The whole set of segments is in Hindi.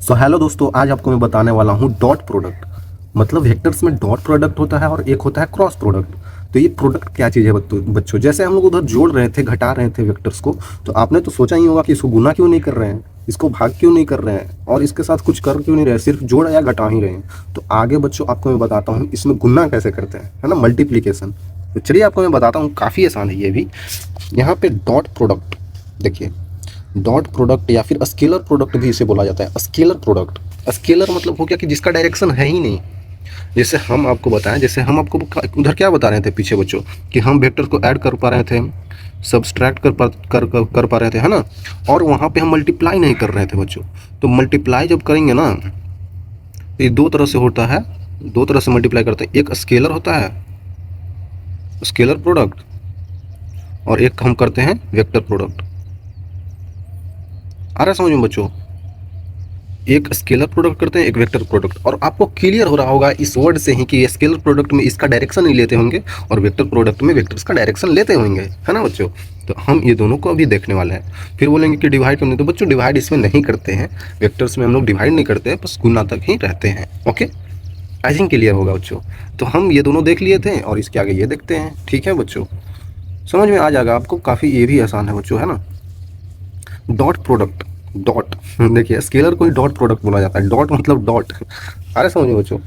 सो हेलो दोस्तों, आज आपको मैं बताने वाला हूँ डॉट प्रोडक्ट। मतलब वेक्टर्स में डॉट प्रोडक्ट होता है और एक होता है क्रॉस प्रोडक्ट। तो ये प्रोडक्ट क्या चीज़ है बच्चों? जैसे हम लोग उधर जोड़ रहे थे, घटा रहे थे वेक्टर्स को, तो आपने तो सोचा ही होगा कि इसको गुना क्यों नहीं कर रहे हैं, इसको भाग क्यों नहीं कर रहे हैं और इसके साथ कुछ कर क्यों नहीं रहे, सिर्फ जोड़ या घटा ही रहे हैं। तो आगे बच्चों आपको मैं बताता हूँ इसमें गुना कैसे करते हैं, है ना, मल्टीप्लीकेशन। तो चलिए आपको मैं बताता हूँ, काफ़ी आसान है ये भी। यहाँ पे डॉट प्रोडक्ट देखिए, डॉट प्रोडक्ट या फिर स्केलर प्रोडक्ट भी इसे बोला जाता है। स्केलर प्रोडक्ट, स्केलर मतलब हो गया कि जिसका डायरेक्शन है ही नहीं। जैसे हम आपको बताएं, जैसे हम आपको उधर क्या बता रहे थे पीछे बच्चों, कि हम वेक्टर को ऐड कर पा रहे थे, सब्सट्रैक्ट कर पा रहे थे, है ना। और वहाँ पे हम मल्टीप्लाई नहीं कर रहे थे बच्चों। तो मल्टीप्लाई जब करेंगे ना, ये दो तरह से होता है, दो तरह से मल्टीप्लाई करते हैं। एक स्केलर होता है, स्केलर प्रोडक्ट, और एक हम करते हैं वेक्टर प्रोडक्ट। आ रहा है समझ में बच्चों? एक स्केलर प्रोडक्ट करते हैं, एक वेक्टर प्रोडक्ट। और आपको क्लियर हो रहा होगा इस वर्ड से ही कि स्केलर प्रोडक्ट में इसका डायरेक्शन नहीं लेते होंगे और वेक्टर प्रोडक्ट में वेक्टर्स का डायरेक्शन लेते होंगे, है ना बच्चों। तो हम ये दोनों को अभी देखने वाले हैं। फिर बोलेंगे कि डिवाइड करने, तो बच्चों डिवाइड इसमें नहीं करते हैं, वेक्टर्स में हम लोग डिवाइड नहीं करते हैं, बस गुना तक ही रहते हैं। ओके, आई थिंक क्लियर होगा बच्चों। तो हम ये दोनों देख लिए थे और इसके आगे ये देखते हैं। ठीक है बच्चों, समझ में आ जाएगा आपको, काफ़ी ये भी आसान है बच्चों, है ना। डॉट प्रोडक्ट, डॉट देखिए, स्केलर को ही डॉट प्रोडक्ट बोला जाता है। डॉट मतलब डॉट। अरे समझिए बच्चों,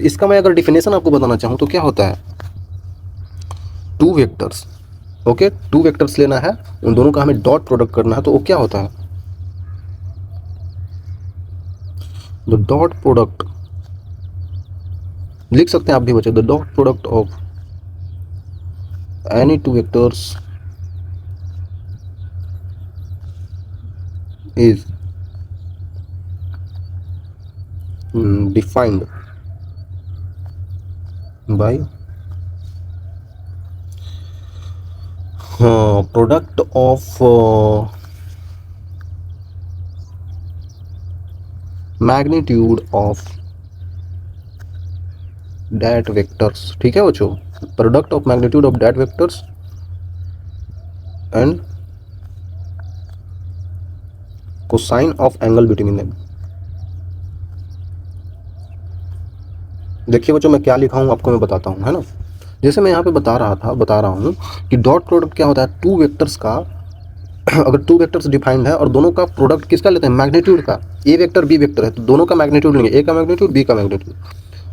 इसका मैं अगर डिफिनेशन आपको बताना चाहूँ तो क्या होता है, two vectors. Okay, two vectors लेना है, उन दोनों का हमें डॉट प्रोडक्ट करना है, तो वो क्या होता है, द डॉट प्रोडक्ट। लिख सकते हैं आप भी बच्चों, the dot product of any two vectors is defined by product of magnitude of that vectors। ठीक है बच्चों, product of magnitude of that vectors and cosine of angle between them। देखिए बच्चों, मैं क्या लिखा हूँ आपको मैं बताता हूँ, है ना। जैसे मैं यहाँ पे बता रहा हूँ कि डॉट प्रोडक्ट क्या होता है, टू वेक्टर्स का अगर टू वेक्टर्स डिफाइंड है और दोनों का प्रोडक्ट किसका लेते हैं, मैग्नीट्यूड का। ए वेक्टर बी वेक्टर है तो दोनों का मैग्नीट्यूड लेंगे, ए का मैग्नीट्यूड बी का मैग्नीट्यूड,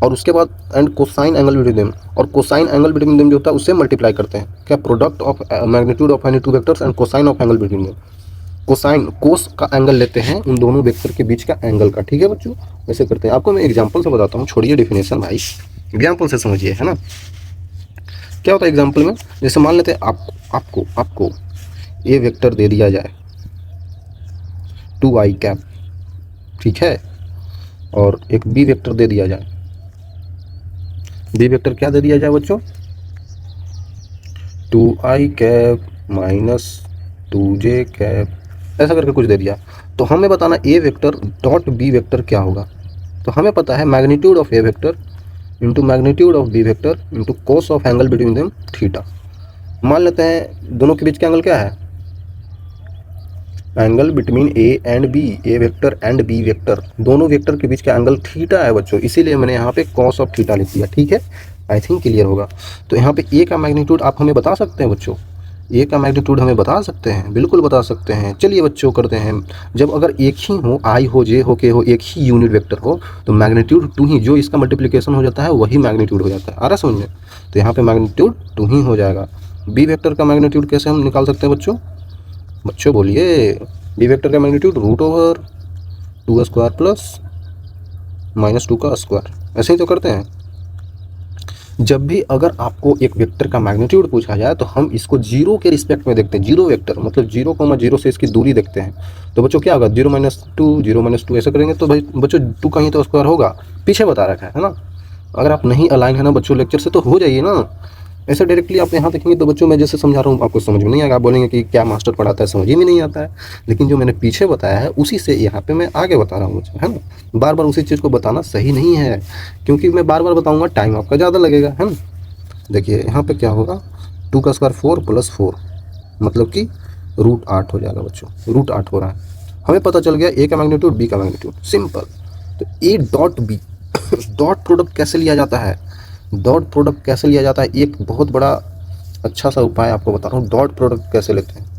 और उसके बाद and cosine angle between them. और कोसाइन एंगल बिटवीन देम जो होता है उससे मल्टीप्लाई करते हैं, क्या, product of magnitude of any two vectors and cosine of angle between them. Cosine, cos का एंगल लेते हैं उन दोनों वेक्टर के बीच का एंगल का। ठीक है बच्चों, ऐसे करते हैं। आपको मैं एग्जांपल से बताता हूँ, छोड़िए डिफिनेशन भाई, एग्जांपल से समझिए, है ना। क्या होता है एग्जांपल में, जैसे मान लेते हैं आपको ए वेक्टर दे दिया जाए 2i कैप, ठीक है, और एक बी वेक्टर दे दिया जाए। बी वेक्टर क्या दे दिया जाए बच्चों, 2i cap minus 2j cap, ऐसा करके कुछ दे दिया। तो हमें बताना A vector dot B vector क्या होगा। तो हमें पता है magnitude of A vector into magnitude of B vector into cos of angle between them theta. मान लेते हैं दोनों के बीच का एंगल क्या है, angle between A and B, A vector and B vector, दोनों वेक्टर के बीच का एंगल थीटा है बच्चों, इसीलिए मैंने यहाँ पे कॉस ऑफ थीटा लिख दिया। ठीक है, आई थिंक क्लियर होगा। तो यहाँ पे ए का मैग्नीट्यूड आप हमें बता सकते हैं बच्चों, ए का मैग्नीट्यूड हमें बता सकते हैं, बिल्कुल बता सकते हैं। चलिए बच्चों करते हैं, जब अगर एक ही हो, आई हो, जे हो, के हो, एक ही यूनिट वेक्टर हो, तो मैग्नीट्यूड टू ही, जो इसका मल्टीप्लिकेशन हो जाता है वही मैग्नीट्यूड हो जाता है। आ रहा समझ में? तो यहाँ पे मैग्नीट्यूड टू ही हो जाएगा। बी वेक्टर का मैग्नीट्यूड कैसे हम निकाल सकते हैं बच्चों? बच्चों बोलिए, बी वेक्टर का magnitude root over 2 square plus minus 2 का स्क्वायर, ऐसे ही तो करते हैं। जब भी अगर आपको एक वेक्टर का मैग्नीट्यूड पूछा जाए तो हम इसको जीरो के रिस्पेक्ट में देखते हैं। जीरो वेक्टर मतलब 0,0 से इसकी दूरी देखते हैं। तो बच्चों क्या होगा, 0 - 2 ऐसे करेंगे तो भाई बच्चों 2 का ही तो स्क्वायर होगा, पीछे बता रखा है ना। अगर आप नहीं अलाइन है ना बच्चों लेक्चर से तो हो जाइए ना, ऐसे डायरेक्टली आप यहाँ देखेंगे तो बच्चों मैं जैसे समझा रहा हूँ आपको समझ में नहीं आएगा, आप बोलेंगे कि क्या मास्टर पढ़ाता है, समझ ही में नहीं आता है। लेकिन जो मैंने पीछे बताया है उसी से यहाँ पे मैं आगे बता रहा हूँ बच्चों, है ना। बार बार उसी चीज़ को बताना सही नहीं है, क्योंकि मैं बार बार बताऊँगा टाइम आपका ज़्यादा लगेगा, है ना। देखिए यहाँ पे क्या होगा, 2 का स्क्वायर 4 + 4 मतलब कि √8 हो जाएगा बच्चों, √8 हो रहा है। हमें पता चल गया ए का मैग्नीट्यूड बी का मैग्नीट्यूड, सिंपल। तो A dot B dot product कैसे लिया जाता है, डॉट प्रोडक्ट कैसे लिया जाता है, एक बहुत बड़ा अच्छा सा उपाय आपको बता रहा हूँ। डॉट प्रोडक्ट कैसे लेते हैं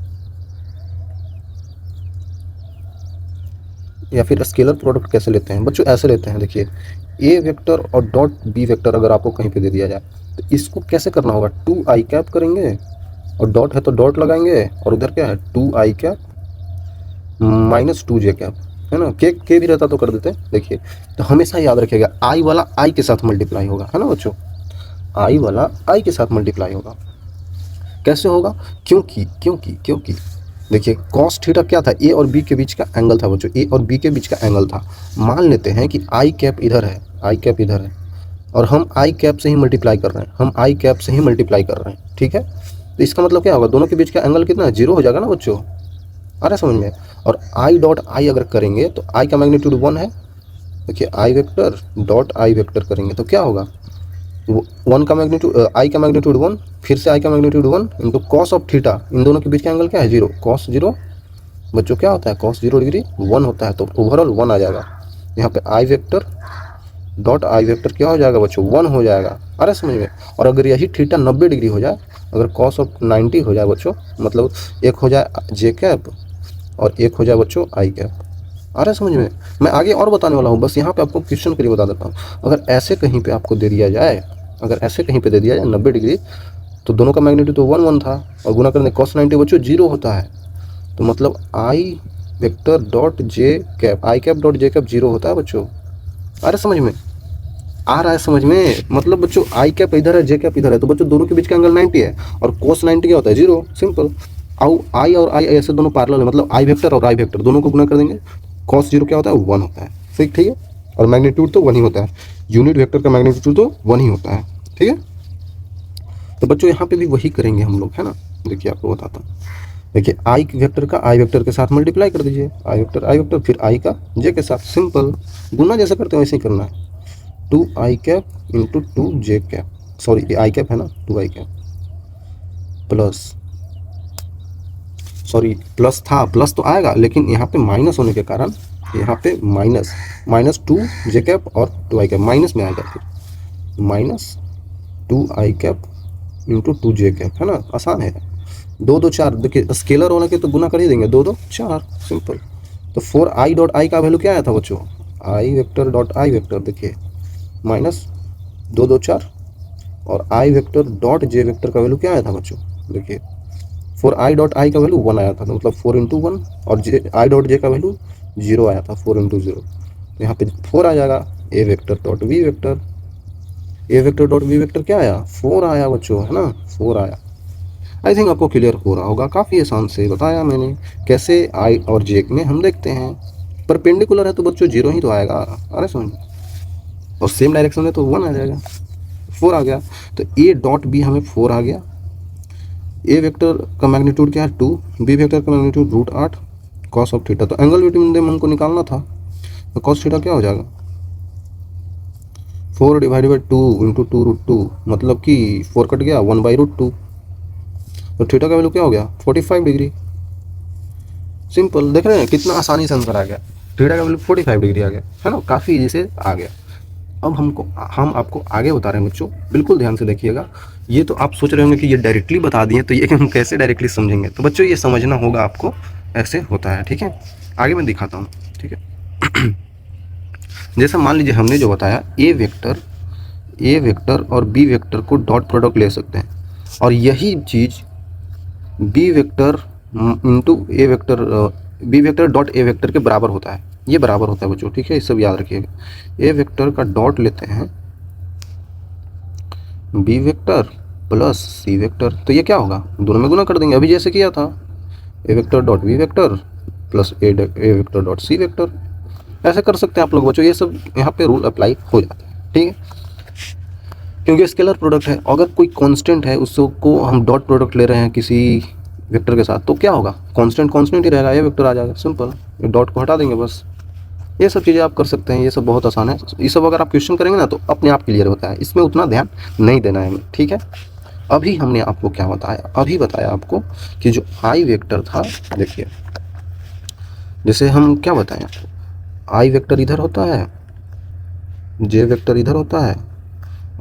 या फिर स्केलर प्रोडक्ट कैसे लेते हैं बच्चों, ऐसे लेते हैं। देखिए ए वेक्टर और डॉट बी वेक्टर अगर आपको कहीं पे दे दिया जाए तो इसको कैसे करना होगा, 2i कैप करेंगे और डॉट है तो डॉट लगाएंगे और उधर क्या है 2i cap minus 2j cap, है ना। के भी रहता तो कर देते हैं। देखिए तो हमेशा याद रखिएगा आई वाला आई के साथ मल्टीप्लाई होगा, है ना बच्चों, आई वाला आई के साथ मल्टीप्लाई होगा। कैसे होगा, क्योंकि देखिए कॉस थीटा क्या था, ए और बी के बीच का एंगल था बच्चों, ए और बी के बीच का एंगल था। मान लेते हैं कि आई कैप इधर है, आई कैप इधर है और हम आई कैप से ही मल्टीप्लाई कर रहे हैं, हम आई कैप से ही मल्टीप्लाई कर रहे हैं, ठीक है। तो इसका मतलब क्या होगा, दोनों के बीच का एंगल कितना है, 0 हो जाएगा ना बच्चों, आ रहा है समझ में। और आई डॉट आई अगर करेंगे तो आई का मैग्नीट्यूड 1 है। देखिए आई वेक्टर डॉट आई वेक्टर करेंगे तो क्या होगा, 1 का मैग्नीट्यूड आई का मैग्नीट्यूड 1, फिर से आई का magnitude 1 into cos of theta, इन दोनों के बीच का एंगल क्या है 0, कॉस 0 बच्चों क्या होता है, कॉस 0 डिग्री 1 होता है, तो ओवरऑल 1 आ जाएगा। यहाँ पे आई वेक्टर डॉट आई वेक्टर क्या हो जाएगा बच्चों, 1 हो जाएगा, अरे समझ में। और अगर यही थीटा 90 डिग्री हो जाए, अगर कॉस ऑफ 90 हो जाए बच्चों, मतलब एक हो जाए जे कैप और एक हो जाए बच्चों आई कैप, आ रहा है समझ में। मैं आगे और बताने वाला हूँ, बस यहाँ पे आपको क्वेश्चन के लिए बता देता हूँ। अगर ऐसे कहीं पे आपको दे दिया जाए, अगर ऐसे कहीं पे दे दिया जाए 90 डिग्री, तो दोनों का मैग्नीट्यूड तो 1 था और गुना करने cos 90 बच्चों 0 होता है, तो मतलब आई वेक्टर डॉट जे कैप, आई कैप डॉट जे कैप 0 होता है बच्चों, आ रहा है समझ में, आ रहा है समझ में। मतलब बच्चों आई कैप इधर है, जे कैप इधर है, तो बच्चों दोनों के बीच का एंगल 90 है और cos 90 क्या होता है 0, सिंपल। आई और आई ऐसे दोनों पैरेलल है, मतलब आई वेक्टर और आई वेक्टर दोनों को गुना कर देंगे, cos 0 क्या होता है 1 होता है, ठीक है। और मैग्नीट्यूड तो 1 ही होता है, यूनिट वेक्टर का मैग्नीट्यूड तो 1 ही होता है, ठीक है। तो बच्चों यहाँ पे भी वही करेंगे हम लोग, है ना। देखिए आपको बताता हूँ, देखिए आई वेक्टर का आई वेक्टर के साथ मल्टीप्लाई कर दीजिए, आई वेक्टर फिर आई का जे के साथ, सिंपल। गुना जैसा करते हैं वैसे ही करना है, 2i cap into 2j cap, sorry I cap है ना, 2i cap plus, sorry plus था, प्लस तो आएगा लेकिन यहाँ पे माइनस होने के कारण यहाँ पे माइनस 2j कैप और 2i कैप माइनस में आएगा, फिर minus 2i cap into 2j cap, है ना, आसान है। 2 2 4, देखिए स्केलर वाला के तो गुना कर ही देंगे, 2 2 4, सिंपल। तो 4i डॉट आई का वैल्यू क्या आया था बच्चों, आई वेक्टर डॉट आई वेक्टर, देखिए माइनस 2 2 4 और आई वेक्टर डॉट जे वेक्टर का वैल्यू क्या आया था बच्चों, देखिए 4i डॉट आई का वैल्यू 1 आया था, तो मतलब 4 इंटू 1 और जे आई डॉट जे का वैल्यू 0 आया था, 4 इंटू 0, तो यहाँ पे 4 आ जाएगा। A vector dot V vector, A vector dot V vector क्या आया 4 आया बच्चों, है ना, 4 आया। आई थिंक आपको क्लियर हो रहा होगा, काफ़ी आसान से बताया मैंने कैसे आई और जे में हम देखते हैं। परपेंडिकुलर है तो बच्चों 0 ही तो आएगा, अरे समझ, और सेम डायरेक्शन में तो 1 आ जाएगा, 4 आ गया। तो ए डॉट बी हमें 4 आ गया, ए वेक्टर का मैग्नीट्यूड क्या है 2, बी वेक्टर का मैग्नीट्यूड √8 कॉस ऑफ थीटा, तो एंगल बिटवीन देम हमको निकालना था, तो कॉस थीटा क्या हो जाएगा 4 डिवाइडेड बाई 2 इंटू 2√2, मतलब कि 4 कट गया 1/√2, तो थीटा का वैल्यू क्या हो गया 45 डिग्री, सिंपल। देख रहे हैं कितना आसानी से आंसर आ गया, थीटा का वैल्यू 45 डिग्री आ गया, है ना, काफ़ी इजी से आ गया। अब हम आपको आगे बता रहे हैं बच्चों, बिल्कुल ध्यान से देखिएगा। ये तो आप सोच रहे होंगे कि ये डायरेक्टली बता दिए तो ये हम कैसे डायरेक्टली समझेंगे, तो बच्चों ये समझना होगा आपको, ऐसे होता है, ठीक है। आगे मैं दिखाता हूँ, ठीक है। जैसा मान लीजिए हमने जो बताया ए वेक्टर और बी वेक्टर को डॉट प्रोडक्ट ले सकते हैं, और यही चीज़ B vector into A vector, B vector dot A vector के बराबर होता है, ये बराबर होता है बच्चों, ठीक है, ये सब याद रखिएगा। ए वेक्टर का डॉट लेते हैं B vector plus C vector, तो ये क्या होगा दोनों में गुना कर देंगे, अभी जैसे किया था, A vector dot B vector plus A vector dot C vector, ऐसे कर सकते हैं आप लोग बच्चों, ये सब यहाँ पे रूल अप्लाई हो जाता है, ठीक है। क्योंकि स्केलर प्रोडक्ट है, अगर कोई कांस्टेंट है उसको हम डॉट प्रोडक्ट ले रहे हैं किसी वेक्टर के साथ, तो क्या होगा कांस्टेंट ही रहेगा, ये वेक्टर आ जाएगा, सिंपल, ये डॉट को हटा देंगे बस। ये सब चीज़ें आप कर सकते हैं, ये सब बहुत आसान है, ये सब अगर आप क्वेश्चन करेंगे ना तो अपने आप क्लियर होता है, इसमें उतना ध्यान नहीं देना है हमें, ठीक है। अभी हमने आपको क्या बताया, अभी बताया आपको कि जो आई वेक्टर था, देखिए जैसे हम क्या बताएं आपको, आई वेक्टर इधर होता है, जे वेक्टर इधर होता है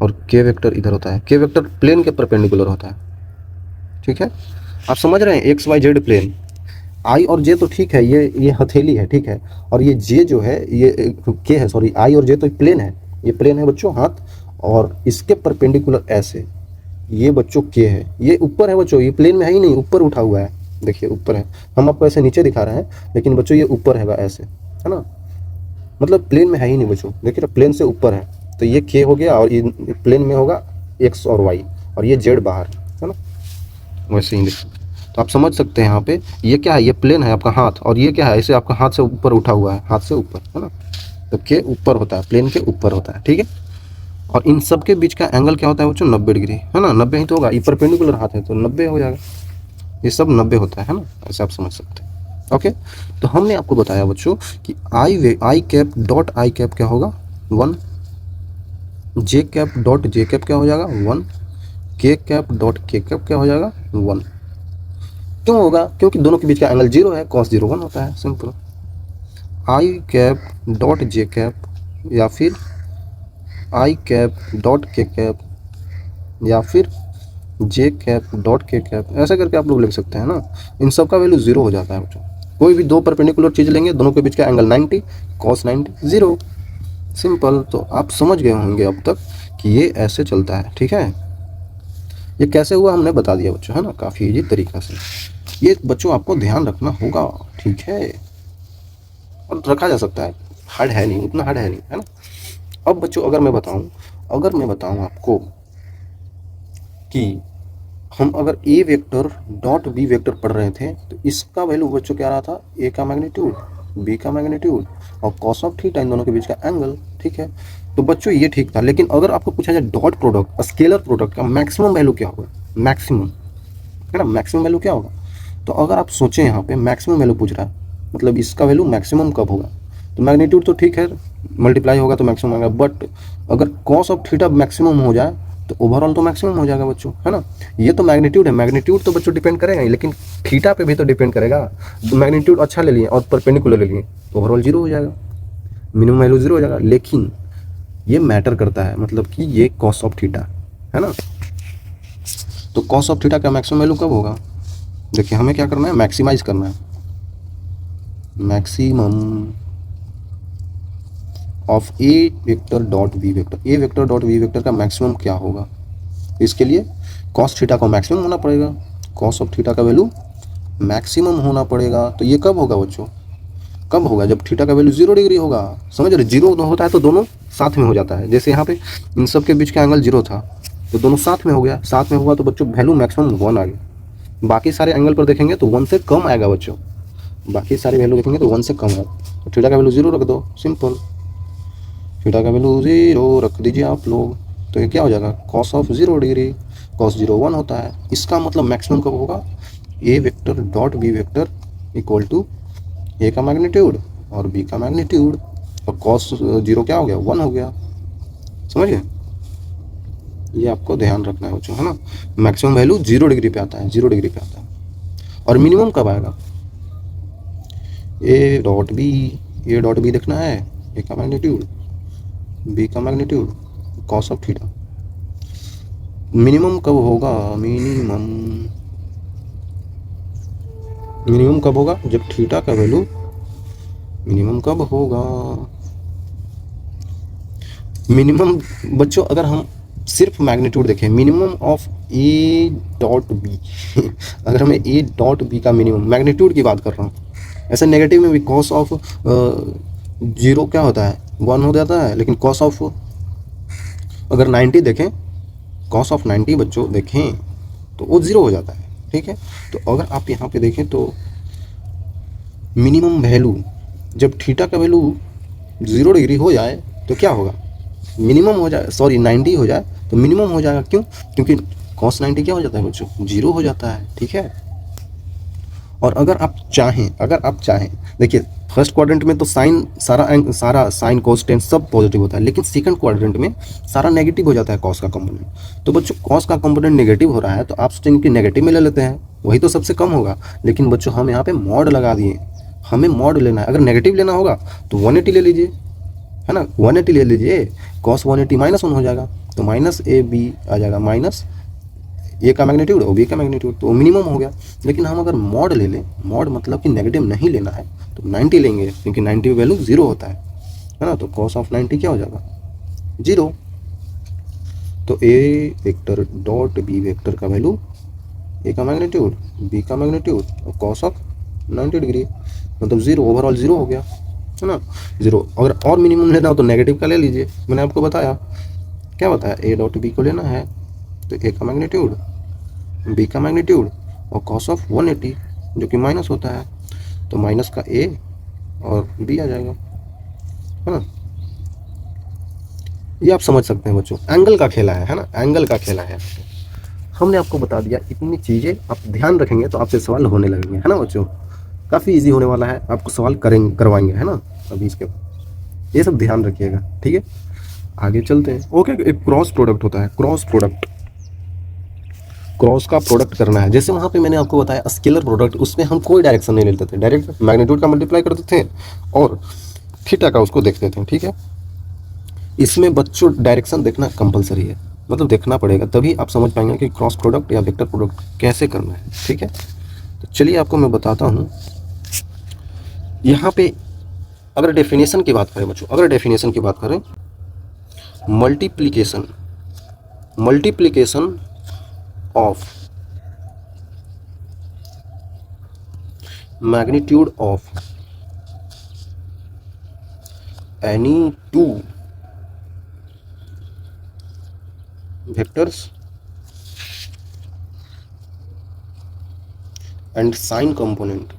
और के वेक्टर इधर होता है। के वेक्टर प्लेन के परपेंडिकुलर होता है, ठीक है। आप समझ रहे हैं, एक्स वाई जेड प्लेन। आई और जे तो ठीक है, ये हथेली है, ठीक है। और ये जे जो है, ये के है, सॉरी, आई और जे तो प्लेन है, ये प्लेन है बच्चों हाथ, और इसके परपेंडिकुलर ऐसे ये बच्चों के है, ये ऊपर है बच्चों, ये प्लेन में है ही नहीं, ऊपर उठा हुआ है, देखिए ऊपर है। हम आपको ऐसे नीचे दिखा रहे हैं, लेकिन बच्चों ये ऊपर है ऐसे, है ना, मतलब प्लेन में है ही नहीं बच्चों, देखिए प्लेन से ऊपर है। तो ये के हो गया, और ये प्लेन में होगा एक्स और वाई, और ये जेड बाहर है ना, वैसे ही देखिए। तो आप समझ सकते हैं यहाँ पे, ये क्या है, ये प्लेन है आपका हाथ, और ये क्या है, ऐसे आपका हाथ से ऊपर उठा हुआ है, हाथ से ऊपर, है ना। तो के ऊपर होता है, प्लेन के ऊपर होता है, ठीक है। और इन सब के बीच का एंगल क्या होता है बच्चों, 90 डिग्री, है ना। 90 ही तो होगा, ये परपेंडिकुलर हाथ है तो 90 हो जाएगा, ये सब 90 होता है ना, ऐसे आप समझ सकते हैं। ओके, तो हमने आपको बताया बच्चों कि आई कैप डॉट आई कैप क्या होगा 1, जे कैप डॉट जे कैप क्या हो जाएगा 1, के कैप डॉट के कैप क्या हो जाएगा 1। क्यों होगा, क्योंकि दोनों के बीच का एंगल 0 है, कॉस 0 1 होता है, सिंपल। आई कैप डॉट जे कैप या फिर आई कैप डॉट के कैप या फिर जे कैप डॉट के कैप, ऐसा करके आप लोग लिख सकते हैं ना। इन सब का वैल्यू 0 हो जाता है बच्चों। कोई भी दो परपेंडिकुलर चीज़ लेंगे, दोनों के बीच का एंगल 90, कॉस 90 0, सिंपल। तो आप समझ गए होंगे अब तक कि ये ऐसे चलता है, ठीक है। ये कैसे हुआ हमने बता दिया बच्चों, है ना, काफ़ी इजी तरीका से। ये बच्चों आपको ध्यान रखना होगा, ठीक है, और रखा जा सकता है, हार्ड है नहीं, उतना हार्ड है नहीं, है ना। अब बच्चों अगर मैं बताऊं आपको कि हम अगर ए वेक्टर डॉट बी वेक्टर पढ़ रहे थे, तो इसका वैल्यू बच्चों क्या रहा था, ए का मैग्नीट्यूड, बी का मैग्नीट्यूड और कॉस ऑफ थीटा, इन दोनों के बीच का एंगल, ठीक है। तो बच्चों ये ठीक था, लेकिन अगर आपको पूछा जाए डॉट प्रोडक्ट, स्केलर प्रोडक्ट का मैक्सिमम वैल्यू क्या होगा, मैक्सिमम, है ना, मैक्सिमम वैल्यू क्या होगा। तो अगर आप सोचें यहाँ पे मैक्सिमम वैल्यू पूछ रहा है, मतलब इसका वैल्यू मैक्सिमम कब होगा, तो मैग्नीट्यूड तो ठीक है, मल्टीप्लाई होगा तो मैक्सिमम आएगा, बट अगर कॉस ऑफ थीटा मैक्सिमम हो जाए तो ओवरऑल तो मैक्सिमम हो जाएगा बच्चों, है ना। ये तो मैग्नीट्यूड है, मैग्नीट्यूड तो बच्चों डिपेंड करेगा ही, लेकिन थीटा पे भी तो डिपेंड करेगा। तो मैग्नीट्यूड अच्छा ले लिए और परपेंडिकुलर ले लिए तो ओवरऑल 0 हो जाएगा, मिनिमम वैल्यू 0 हो जाएगा। लेकिन ये मैटर करता है, मतलब कि ये कॉस ऑफ थीटा है ना। तो कॉस ऑफ थीटा का मैक्सिमम वैल्यू कब होगा, देखिए हमें क्या करना है, मैक्सिमाइज करना है, maximum of A vector dot B vector, A vector dot B vector का मैक्सिमम क्या होगा। इसके लिए कॉस थीटा को मैक्सिमम होना पड़ेगा, कॉस ऑफ थीटा का वैल्यू मैक्सिमम होना पड़ेगा। तो ये कब होगा बच्चों, कब होगा, जब थीटा का वैल्यू 0 डिग्री होगा, समझ रहे, 0 होता है तो दोनों साथ में हो जाता है। जैसे यहाँ पे इन सब के बीच का एंगल 0 था, तो दोनों साथ में हो गया, साथ में हुआ तो बच्चों वैल्यू मैक्सिमम 1 आ गया। बाकी सारे एंगल पर देखेंगे तो 1 से कम आएगा बच्चों, बाकी सारे वैल्यू देखेंगे तो 1 से कम है। तो थीटा का वैल्यू 0 रख दो, सिंपल, थीटा का वैल्यू 0 रख दीजिए आप लोग। तो ये क्या हो जाएगा, कॉस ऑफ 0 डिग्री, कॉस 0 1 होता है। इसका मतलब मैक्सिमम कब होगा, A vector dot B vector equal to A का मैग्नीट्यूड और बी का मैग्नीट्यूड, और कॉस 0 क्या हो गया, 1 हो गया, समझिए। ये आपको ध्यान रखना है बच्चों, है ना। मैक्सिमम वैल्यू 0 डिग्री पे आता है, 0 डिग्री पे आता है। और मिनिमम कब आएगा, ए डॉट बी देखना है, ए का मैग्नीट्यूड, बी का magnitude, cos of theta. Minimum कब होगा, मिनिमम कब होगा, जब थीटा का वैल्यू, मिनिमम कब होगा, मिनिमम बच्चों अगर हम सिर्फ मैग्नीट्यूड देखें, minimum of A dot B अगर हमें ए डॉट बी का मिनिमम, मैग्नीट्यूड की बात कर रहा हूँ, ऐसे नेगेटिव में भी कॉस ऑफ 0 क्या होता है, 1 हो जाता है। लेकिन कॉस ऑफ अगर 90 देखें, कॉस ऑफ 90 बच्चों देखें तो वो 0 हो जाता है, ठीक है। तो अगर आप यहाँ पे देखें तो मिनिमम वैल्यू, जब थीटा का वैल्यू 0 डिग्री हो जाए तो क्या होगा, मिनिमम हो जाए, सॉरी 90 हो जाए तो मिनिमम हो जाएगा। क्यों, क्योंकि कॉस 90 क्या हो जाता है बच्चों, 0 हो जाता है, ठीक है। और अगर आप चाहें, देखिए फर्स्ट क्वाड्रेंट में तो सारा साइन कॉस टेन सब पॉजिटिव होता है, लेकिन सेकंड क्वाड्रेंट में सारा नेगेटिव हो जाता है कॉस का कंपोनेंट। तो बच्चों कॉस का कंपोनेंट नेगेटिव हो रहा है तो आप सोचेंगे कि नेगेटिव में ले लेते हैं, वही तो सबसे कम होगा। लेकिन बच्चों हम यहाँ पे मॉड लगा दिए, हमें मॉड लेना है। अगर नेगेटिव लेना होगा तो 180 ले लीजिए, है ना, 180 ले लीजिए, कॉस 180 -1 हो जाएगा, तो माइनस ए बी आ जाएगा, माइनस ए का मैग्नीट्यूड और बी का मैग्नीट्यूड, तो मिनिमम हो गया। लेकिन हम अगर मॉड ले लें, मॉड मतलब कि नेगेटिव नहीं लेना है, तो 90 लेंगे, क्योंकि 90 वैल्यू 0 होता है ना, तो कॉस ऑफ 90 क्या हो जाएगा, 0। तो ए वेक्टर डॉट बी वेक्टर का वैल्यू ए का मैग्नीट्यूड, बी का मैग्नीट्यूड और कॉस ऑफ 90 डिग्री, मतलब 0, ओवरऑल 0 हो गया, है ना, 0। अगर और मिनिमम लेना हो तो नेगेटिव का ले लीजिए, मैंने आपको बताया, क्या बताया, ए डॉट बी को लेना है, तो ए का मैग्नीट्यूड, बी का मैग्नीट्यूड और कॉस ऑफ 180 जो कि माइनस होता है, तो माइनस का ए और बी आ जाएगा, है ना। ये आप समझ सकते हैं बच्चों, एंगल का खेला है ना, एंगल का खेला है। हमने आपको बता दिया, इतनी चीज़ें आप ध्यान रखेंगे तो आपसे सवाल होने लगेंगे, है ना बच्चों। काफ़ी इजी होने वाला है, आपको सवाल करवाएंगे, है ना, अभी इसके ये सब ध्यान रखिएगा, ठीक है। आगे चलते हैं। ओके, एक क्रॉस प्रोडक्ट होता है, क्रॉस प्रोडक्ट, क्रॉस का प्रोडक्ट करना है। जैसे वहाँ पे मैंने आपको बताया स्केलर प्रोडक्ट, उसमें हम कोई डायरेक्शन नहीं लेते थे, डायरेक्ट मैग्नीट्यूड का मल्टीप्लाई करते थे और थीटा का उसको देखते थे, ठीक है। इसमें बच्चों डायरेक्शन देखना कंपलसरी है, मतलब देखना पड़ेगा, तभी आप समझ पाएंगे कि क्रॉस प्रोडक्ट या वेक्टर प्रोडक्ट कैसे करना है, ठीक है। तो चलिए आपको मैं बताता हूँ। यहाँ पे अगर डेफिनेशन की बात करें बच्चों, अगर डेफिनेशन की बात करें, multiplication, multiplication of magnitude of any to vectors and sine component,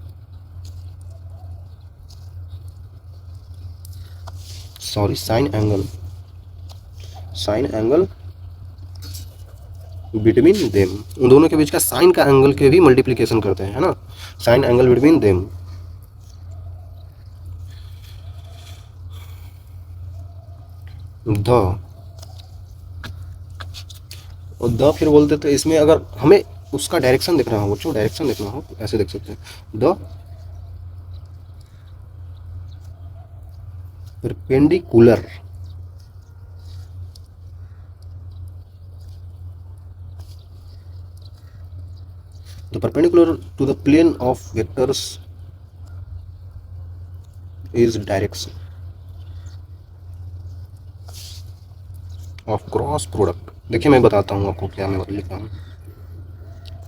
sorry, sine angle between them, उन दोनों के बीच का साइन का एंगल के भी मल्टीप्लिकेशन करते हैं, है ना, sign angle between them. The फिर बोलते थे, इसमें अगर हमें उसका डायरेक्शन देखना हो बच्चों, डायरेक्शन देखना हो तो ऐसे देख सकते हैं, the perpendicular to the plane of vectors is direction of cross product। देखिए मैं बताता हूँ आपको क्या मैं लिख रहा हूँ,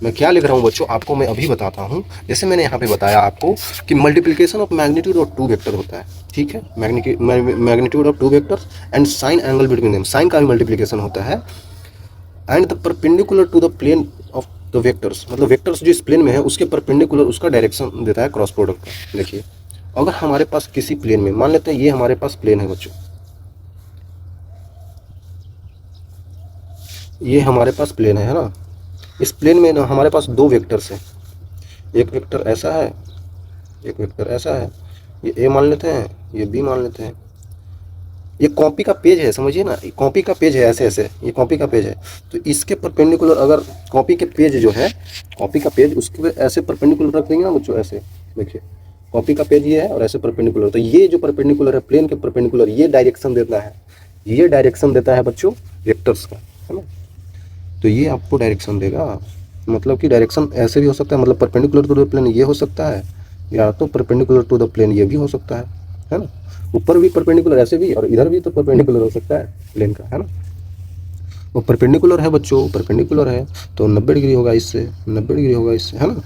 मैं क्या लिख रहा हूँ बच्चों, आपको मैं अभी बताता हूँ। जैसे मैंने यहाँ पे बताया आपको कि multiplication of magnitude of two vector होता है, ठीक है, magnitude of two vectors and sine angle between them, sine का भी मल्टीप्लिकेशन होता है, and the perpendicular to the plane of the vectors, मतलब वेक्टर्स जो इस प्लेन में है उसके परपेंडिकुलर उसका डायरेक्शन देता है क्रॉस प्रोडक्ट का। देखिए अगर हमारे पास किसी प्लेन में, मान लेते हैं ये हमारे पास प्लेन है बच्चों, ये हमारे पास प्लेन है ना, इस प्लेन में ना हमारे पास दो वेक्टर्स हैं, एक वेक्टर ऐसा है, एक वेक्टर ऐसा है, ये ए मान लेते हैं, ये बी मान लेते हैं। ये कॉपी का पेज है, समझिए ना, कॉपी का पेज है, ऐसे ऐसे ये कॉपी का पेज है, तो इसके परपेंडिकुलर अगर कॉपी के पेज जो है, कॉपी का पेज उसके ऐसे परपेंडिकुलर रख देंगे ना बच्चों, ऐसे देखिए कॉपी का पेज ये है और ऐसे परपेंडिकुलर, तो ये जो परपेंडिकुलर है प्लेन के परपेंडिकुलर, ये डायरेक्शन देता है, ये डायरेक्शन देता है बच्चों वेक्टर्स का, है ना। तो ये आपको डायरेक्शन देगा, मतलब कि डायरेक्शन ऐसे भी हो सकता है, मतलब परपेंडिकुलर टू द प्लेन ये हो सकता है, या तो परपेंडिकुलर टू द प्लेन ये भी हो सकता है ना, ऊपर भी परपेंडिकुलर ऐसे भी, और इधर भी तो परपेंडिकुलर हो सकता है प्लेन का, है ना। वो परपेंडिकुलर है बच्चों, परपेंडिकुलर है तो 90 डिग्री होगा इससे, 90 डिग्री होगा इससे, है ना,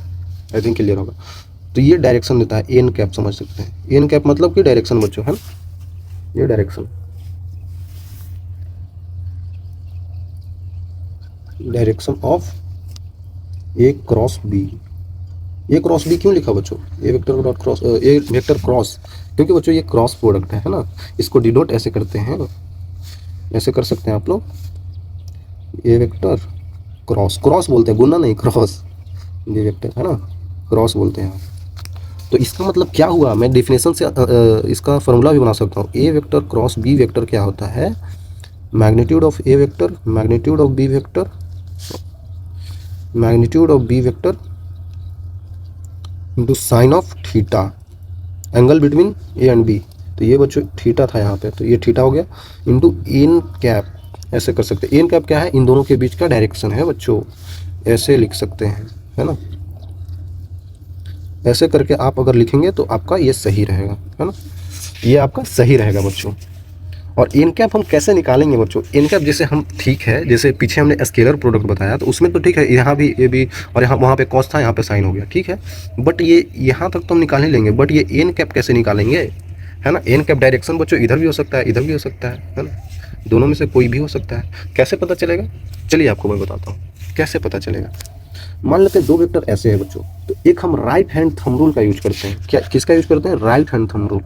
आई थिंक क्लियर होगा। तो ये डायरेक्शन देता है, एन कैप समझ सकते हैं, एन कैप मतलब कि डायरेक्शन बच्चों, है ना, ये direction, direction of A cross B. A cross B क्यों लिखा बच्चों, A vector dot cross, A vector cross, क्योंकि बच्चों ये क्रॉस प्रोडक्ट है ना, इसको डिनोट ऐसे करते हैं, ऐसे कर सकते हैं आप लोग, ए वेक्टर क्रॉस, क्रॉस बोलते हैं, गुना नहीं, क्रॉस, ये वेक्टर है ना, क्रॉस बोलते हैं। तो इसका मतलब क्या हुआ, मैं डेफिनेशन से इसका फॉर्मूला भी बना सकता हूँ, A vector cross B vector क्या होता है, magnitude of A vector, magnitude of B vector, magnitude of B vector into sine of theta, angle between A and B, तो ये बच्चों थीटा था यहाँ पे, तो ये थीटा हो गया इंटू एन कैप, ऐसे कर सकते हैं। एन कैप क्या है, इन दोनों के बीच का डायरेक्शन है बच्चों, ऐसे लिख सकते हैं, है ना। ऐसे करके आप अगर लिखेंगे तो आपका ये सही रहेगा, है ना, ये आपका सही रहेगा बच्चों। और एन कैप हम कैसे निकालेंगे बच्चों, एन कैप जैसे हम, ठीक है, जैसे पीछे हमने स्केलर प्रोडक्ट बताया तो उसमें तो ठीक है, यहाँ भी ये भी, और यहाँ वहाँ पे कॉस था, यहाँ पे साइन हो गया, ठीक है, बट ये यहाँ तक तो हम निकाल ही लेंगे, बट ये एन कैप कैसे निकालेंगे, है ना। एन कैप डायरेक्शन बच्चों इधर भी हो सकता है, इधर भी हो सकता है ना, दोनों में से कोई भी हो सकता है। कैसे पता चलेगा, चलिए आपको मैं बताता हूँ कैसे पता चलेगा। मान लेते हैं दो वेक्टर ऐसे है बच्चों, तो एक हम राइट हैंड थंब रूल का यूज करते हैं। क्या, किसका यूज करते हैं, राइट हैंड थंब रूल,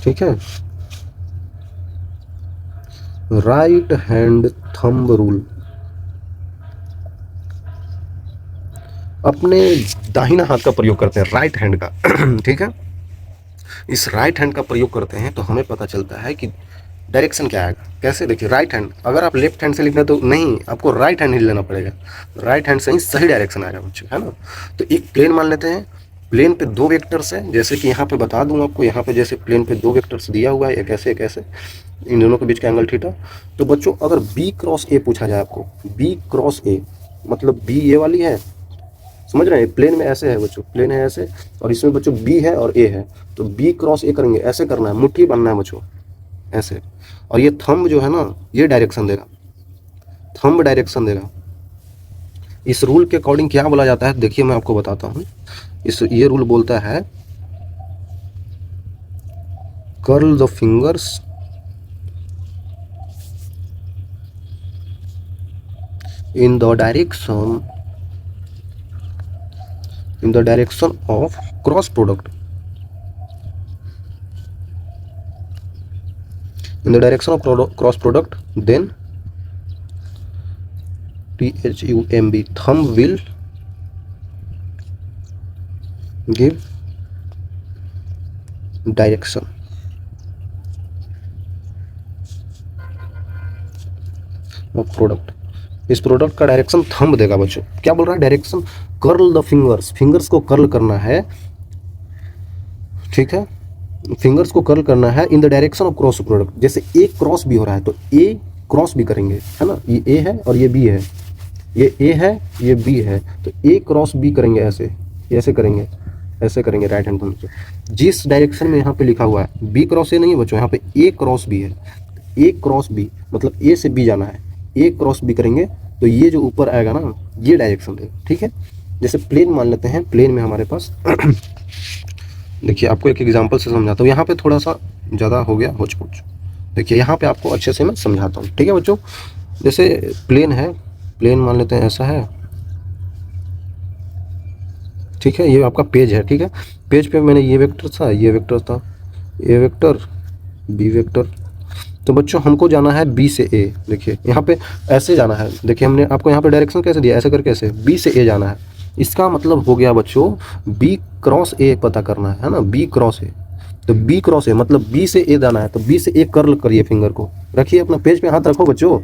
ठीक है, राइट हैंड थंब रूल। अपने दाहिना हाथ का प्रयोग करते हैं, राइट हैंड का ठीक है, इस राइट हैंड का प्रयोग करते हैं तो हमें पता चलता है कि डायरेक्शन क्या आएगा। कैसे, देखिए राइट हैंड, अगर आप लेफ्ट हैंड से लिखना तो नहीं, आपको राइट हैंड ही लेना पड़ेगा, राइट हैंड से ही सही डायरेक्शन आएगा बच्चों, है ना। तो एक प्लेन मान लेते हैं, प्लेन पे दो वेक्टर्स हैं, जैसे कि यहाँ पे बता दूँ आपको, यहाँ पे जैसे प्लेन पे दो वेक्टर्स दिया हुआ है, एक ऐसे एक ऐसे, इन दोनों के बीच का एंगल थीटा। तो बच्चों अगर बी क्रॉस ए पूछा जाए आपको, बी क्रॉस ए मतलब बी ए वाली है, समझ रहे हैं, प्लेन में ऐसे है बच्चों, प्लेन है ऐसे, और इसमें बच्चों बी है और ए है, तो बी क्रॉस ए करेंगे, ऐसे करना है, मुट्ठी बनना है बच्चों, ऐसे, और ये थंब जो है ना, ये डायरेक्शन देगा, थंब डायरेक्शन देगा। इस रूल के अकॉर्डिंग क्या बोला जाता है, देखिए मैं आपको बताता हूँ, ये रूल बोलता है curl the fingers in the direction of cross product, in the direction of cross product, then thumb, thumb will give direction of product। इस प्रोडक्ट का डायरेक्शन थंब देगा बच्चों। क्या बोल रहा है, direction curl the fingers, fingers को कर्ल करना है, ठीक है, फिंगर्स को कर्ल करना है in the direction of cross product. जैसे ए क्रॉस बी हो रहा है तो ए क्रॉस बी करेंगे, है ना, ये ए है और ये बी है, ये ए है ये बी है, तो ए क्रॉस बी करेंगे, ऐसे ऐसे करेंगे, ऐसे करेंगे राइट हैंड थंब से। जिस डायरेक्शन में यहाँ पे लिखा हुआ है बी क्रॉस ए नहीं है बच्चों, यहाँ पे ए क्रॉस बी है, ए क्रॉस बी मतलब ए से बी जाना है, ए क्रॉस बी करेंगे तो ये जो ऊपर आएगा ना, ये डायरेक्शन देगा, ठीक है। जैसे प्लेन मान लेते हैं, प्लेन में हमारे पास देखिए आपको एक एग्जांपल से समझाता हूँ, यहाँ पे थोड़ा सा ज़्यादा हो गया होच पोच, देखिए यहाँ पे आपको अच्छे से मैं समझाता हूँ, ठीक है बच्चों। जैसे प्लेन है, प्लेन मान लेते हैं ऐसा है, ठीक है, ये आपका पेज है, ठीक है, पेज पे मैंने ये वेक्टर था, ये वेक्टर था, ए वेक्टर बी वेक्टर। तो बच्चों हमको जाना है बी से ए, देखिए यहाँ पे ऐसे जाना है, देखिए हमने आपको यहाँ पे डायरेक्शन कैसे दिया, ऐसे करके, ऐसे बी से ए जाना है। इसका मतलब हो गया बच्चों बी क्रॉस ए पता करना है ना, बी क्रॉस ए, तो बी क्रॉस ए मतलब बी से ए जाना है, तो बी से ए कर्ल करिए, फिंगर को रखिए, अपना पेज पे हाथ रखो बच्चों,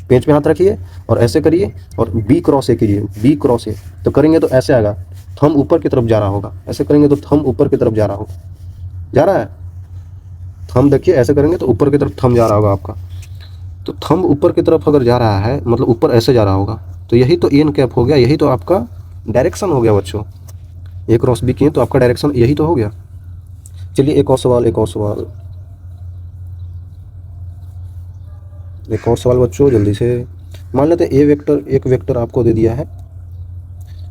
पेज पे हाथ रखिए और ऐसे करिए और बी क्रॉस ए कीजिए, बी क्रॉस ए, तो करेंगे तो ऐसे आएगा, थंब ऊपर की तरफ जा रहा होगा, ऐसे करेंगे तो थंब ऊपर की तरफ जा रहा होगा, जा रहा है थंब, देखिए ऐसे करेंगे तो ऊपर की तरफ थंब जा रहा होगा आपका, तो थंब ऊपर की तरफ अगर जा रहा है मतलब ऊपर ऐसे जा रहा होगा, तो यही तो एन कैप हो गया, यही तो आपका डायरेक्शन हो गया बच्चों। ए क्रॉस बी किए तो आपका डायरेक्शन यही तो हो गया। चलिए एक और सवाल, एक और सवाल, एक और सवाल बच्चों जल्दी से। मान लेते हैं ए वेक्टर, एक वेक्टर आपको दे दिया है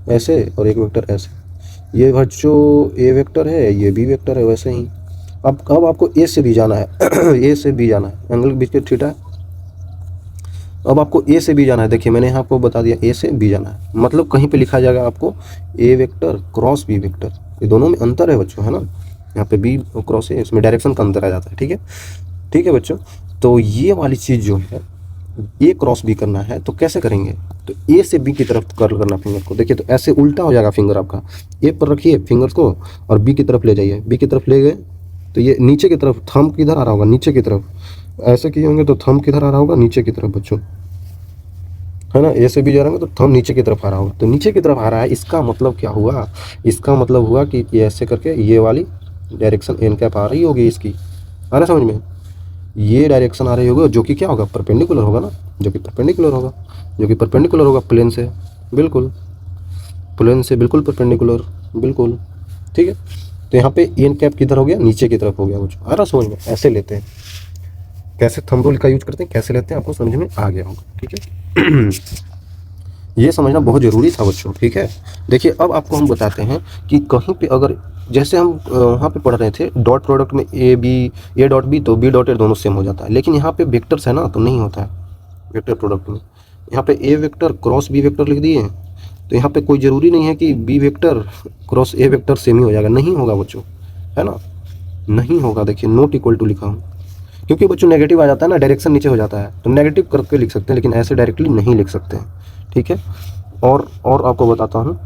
ऐसे और एक वेक्टर ऐसे, ये बच्चों ए वेक्टर है, ये बी वेक्टर है, वैसे ही अब आपको ए से बी जाना है ए से बी जाना है, एंगल के बीच के थीटा है, अब आपको ए से बी जाना है। देखिए मैंने यहाँ आपको बता दिया ए से बी जाना है, मतलब कहीं पे लिखा जाएगा आपको ए वेक्टर क्रॉस बी वेक्टर, ये दोनों में अंतर है बच्चों, है ना, यहाँ पे बी क्रॉस ए, इसमें डायरेक्शन का अंतर आ जाता है, ठीक है, ठीक है बच्चों। तो ये वाली चीज़ जो है ए क्रॉस बी करना है तो कैसे करेंगे, तो ए से बी की तरफ कर्ल करना फिंगर को, देखिए तो ऐसे उल्टा हो जाएगा फिंगर आपका, ए पर रखिए फिंगर्स को और बी की तरफ ले जाइए, बी की तरफ ले गए तो ये नीचे की तरफ, थंब किधर आ रहा होगा, नीचे की तरफ, ऐसे किए होंगे तो थंब किधर आ रहा होगा, नीचे की तरफ बच्चों, है ना, ए से बी जा रहा है तो थंब नीचे की तरफ आ रहा होगा, तो नीचे की तरफ आ रहा है, इसका मतलब क्या हुआ, इसका मतलब हुआ कि ये ऐसे करके ये वाली डायरेक्शन एन कैप आ रही होगी इसकी, आ रहा समझ में, ये डायरेक्शन आ रही होगी जो कि क्या होगा, परपेंडिकुलर होगा ना, जो कि परपेंडिकुलर होगा, जो कि परपेंडिकुलर होगा प्लेन से, बिल्कुल प्लेन से बिल्कुल परपेंडिकुलर, बिल्कुल ठीक है। तो यहाँ पे एन कैप किधर हो गया, नीचे की तरफ हो गया, मुझे आ रहा समझ में, ऐसे लेते हैं, कैसे थंब रूल का यूज करते हैं, कैसे लेते हैं, आपको समझ में आ गया होगा, ठीक है। ये समझना बहुत ज़रूरी था बच्चों, ठीक है। देखिए अब आपको हम बताते हैं कि कहीं पे अगर जैसे हम वहाँ पे पढ़ रहे थे डॉट प्रोडक्ट में ए डॉट बी, तो बी डॉट ए दोनों सेम हो जाता है, लेकिन यहाँ पे वेक्टर्स है ना, तो नहीं होता है वेक्टर प्रोडक्ट में। यहाँ पे ए वेक्टर क्रॉस बी वेक्टर लिख दिए, तो यहाँ पे कोई ज़रूरी नहीं है कि B vector cross A vector same ही हो जाएगा, नहीं होगा बच्चों, है ना, नहीं होगा। देखिए नॉट इक्वल टू लिखा हूँ, क्योंकि बच्चों नेगेटिव आ जाता है ना, डायरेक्शन नीचे हो जाता है, तो नेगेटिव करके लिख सकते हैं, लेकिन ऐसे डायरेक्टली नहीं लिख सकते हैं, ठीक है। और आपको बताता हूँ,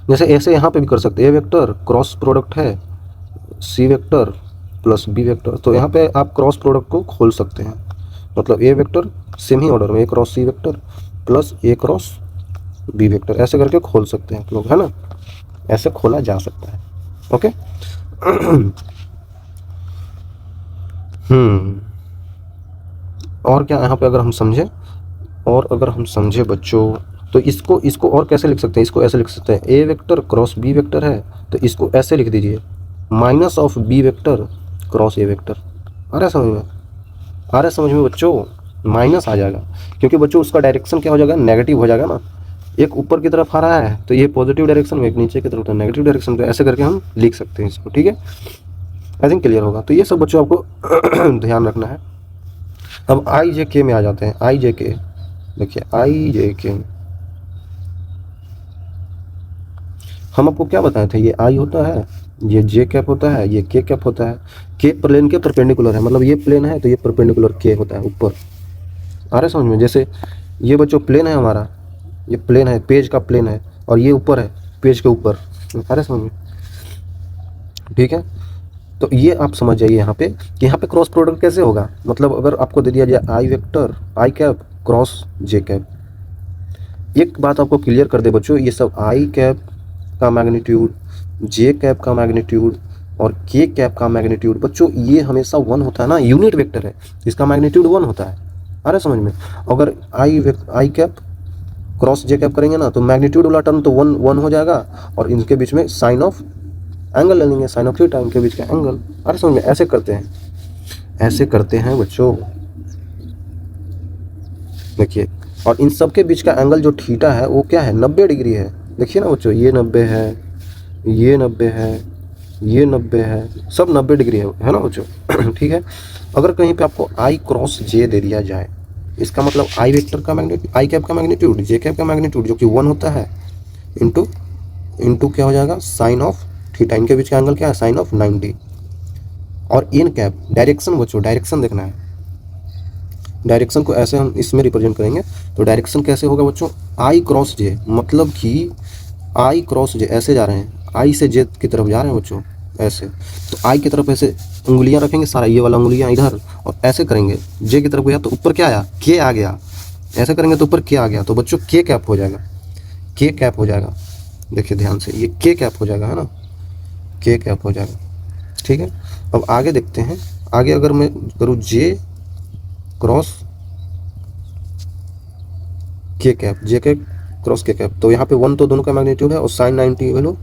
जैसे ऐसे यहाँ पे भी कर सकते हैं, ए वेक्टर क्रॉस प्रोडक्ट है C vector plus B vector, तो यहाँ पे आप क्रॉस प्रोडक्ट को खोल सकते हैं, मतलब ए वेक्टर सेम ही ऑर्डर में ए क्रॉस सी वेक्टर प्लस ए क्रॉस बी वेक्टर, ऐसे करके खोल सकते हैं आप लोग, है ना, ऐसे खोला जा सकता है, ओके। और क्या यहाँ पे अगर हम समझें, और अगर हम समझे बच्चों, तो इसको और कैसे लिख सकते हैं, इसको ऐसे लिख सकते हैं, A vector cross B vector है, तो इसको ऐसे लिख दीजिए, minus of B vector cross A vector. आ रहा है समझ में, आ रहा है समझ में बच्चों, माइनस आ जाएगा, क्योंकि बच्चों उसका डायरेक्शन क्या हो जाएगा, नेगेटिव हो जाएगा ना, एक ऊपर की तरफ आ रहा है तो ये पॉजिटिव डायरेक्शन में, एक नीचे की तरफ तो नेगेटिव डायरेक्शन, तो ऐसे करके हम लिख सकते हैं इसको, ठीक है। आई थिंक क्लियर होगा। तो ये सब बच्चों आपको ध्यान रखना है। अब आई जे के में आ जाते हैं, आई जे के, देखिए आई जे के हम आपको क्या बताए थे, ये आई होता है, ये जे कैप होता है, ये के कैप होता है, के प्लेन के परपेंडिकुलर है, मतलब ये प्लेन है तो ये परपेंडिकुलर के होता है ऊपर, आ रहा है समझ में। जैसे ये बच्चों प्लेन है हमारा, ये प्लेन है, पेज का प्लेन है, और ये ऊपर है पेज के ऊपर, आ रहा है समझ में, ठीक है। तो ये आप समझ जाइए यहाँ पे कि यहाँ पे क्रॉस प्रोडक्ट कैसे होगा, मतलब अगर आपको दे दिया जाए आई वेक्टर आई कैप क्रॉस जे कैप, एक बात आपको क्लियर कर दे बच्चों, ये सब आई कैप का मैग्नीट्यूड, जे कैप का मैग्नीट्यूड और के कैप का मैग्नीट्यूड बच्चों ये हमेशा 1 होता है ना, यूनिट वेक्टर है, इसका मैग्नीट्यूड 1 होता है, आ रहा है समझ में। अगर आई कैप क्रॉस जे कैप करेंगे ना, तो मैग्नीट्यूड वाला टर्म तो 1 हो जाएगा, और इनके बीच में साइन ऑफ एंगल ले लेंगे, साइन ऑफ थीटा, इनके बीच का एंगल, आ रहा है समझ में, ऐसे करते हैं, ऐसे करते हैं बच्चों, देखिए। और इन सब के बीच का एंगल जो थीटा है वो क्या है, 90 डिग्री है, देखिए ना बच्चों, ये 90 है, ये 90 है, ये 90 है, सब 90 डिग्री है ना बच्चों। ठीक है। अगर कहीं पे आपको आई क्रॉस जे दे दिया जाए, इसका मतलब आई वेक्टर का मैग्नीट्यूड, आई कैप का मैग्नीट्यूड, जे कैप का मैग्नीट्यूड जो कि 1 होता है, इंटू क्या हो जाएगा, साइन ऑफ थीटा, इनके बीच का एंगल क्या है, साइन ऑफ 90। और एन कैप डायरेक्शन बच्चों, डायरेक्शन देखना है, डायरेक्शन को ऐसे हम इसमें रिप्रेजेंट करेंगे, तो डायरेक्शन कैसे होगा बच्चों, आई क्रॉस जे, मतलब कि आई क्रॉस जे ऐसे जा रहे हैं, आई से जे की तरफ जा रहे हैं बच्चों, ऐसे, तो आई की तरफ ऐसे उंगलियां रखेंगे, सारा ये वाला उंगलियां इधर, और ऐसे करेंगे, जे की तरफ गया तो ऊपर क्या आया, के आ गया, ऐसे करेंगे तो ऊपर के आ गया, तो बच्चों के कैप हो जाएगा, के कैप हो जाएगा, देखिए ध्यान से, ये के कैप हो जाएगा, है ना, के कैप हो जाएगा, ठीक है। अब आगे देखते हैं, आगे अगर मैं करूँ जे क्रॉस के कैप, जे के क्रॉस के कैप, तो यहाँ पे 1 तो दोनों का मैग्नीट्यूड है, और साइन 90 वैल्यू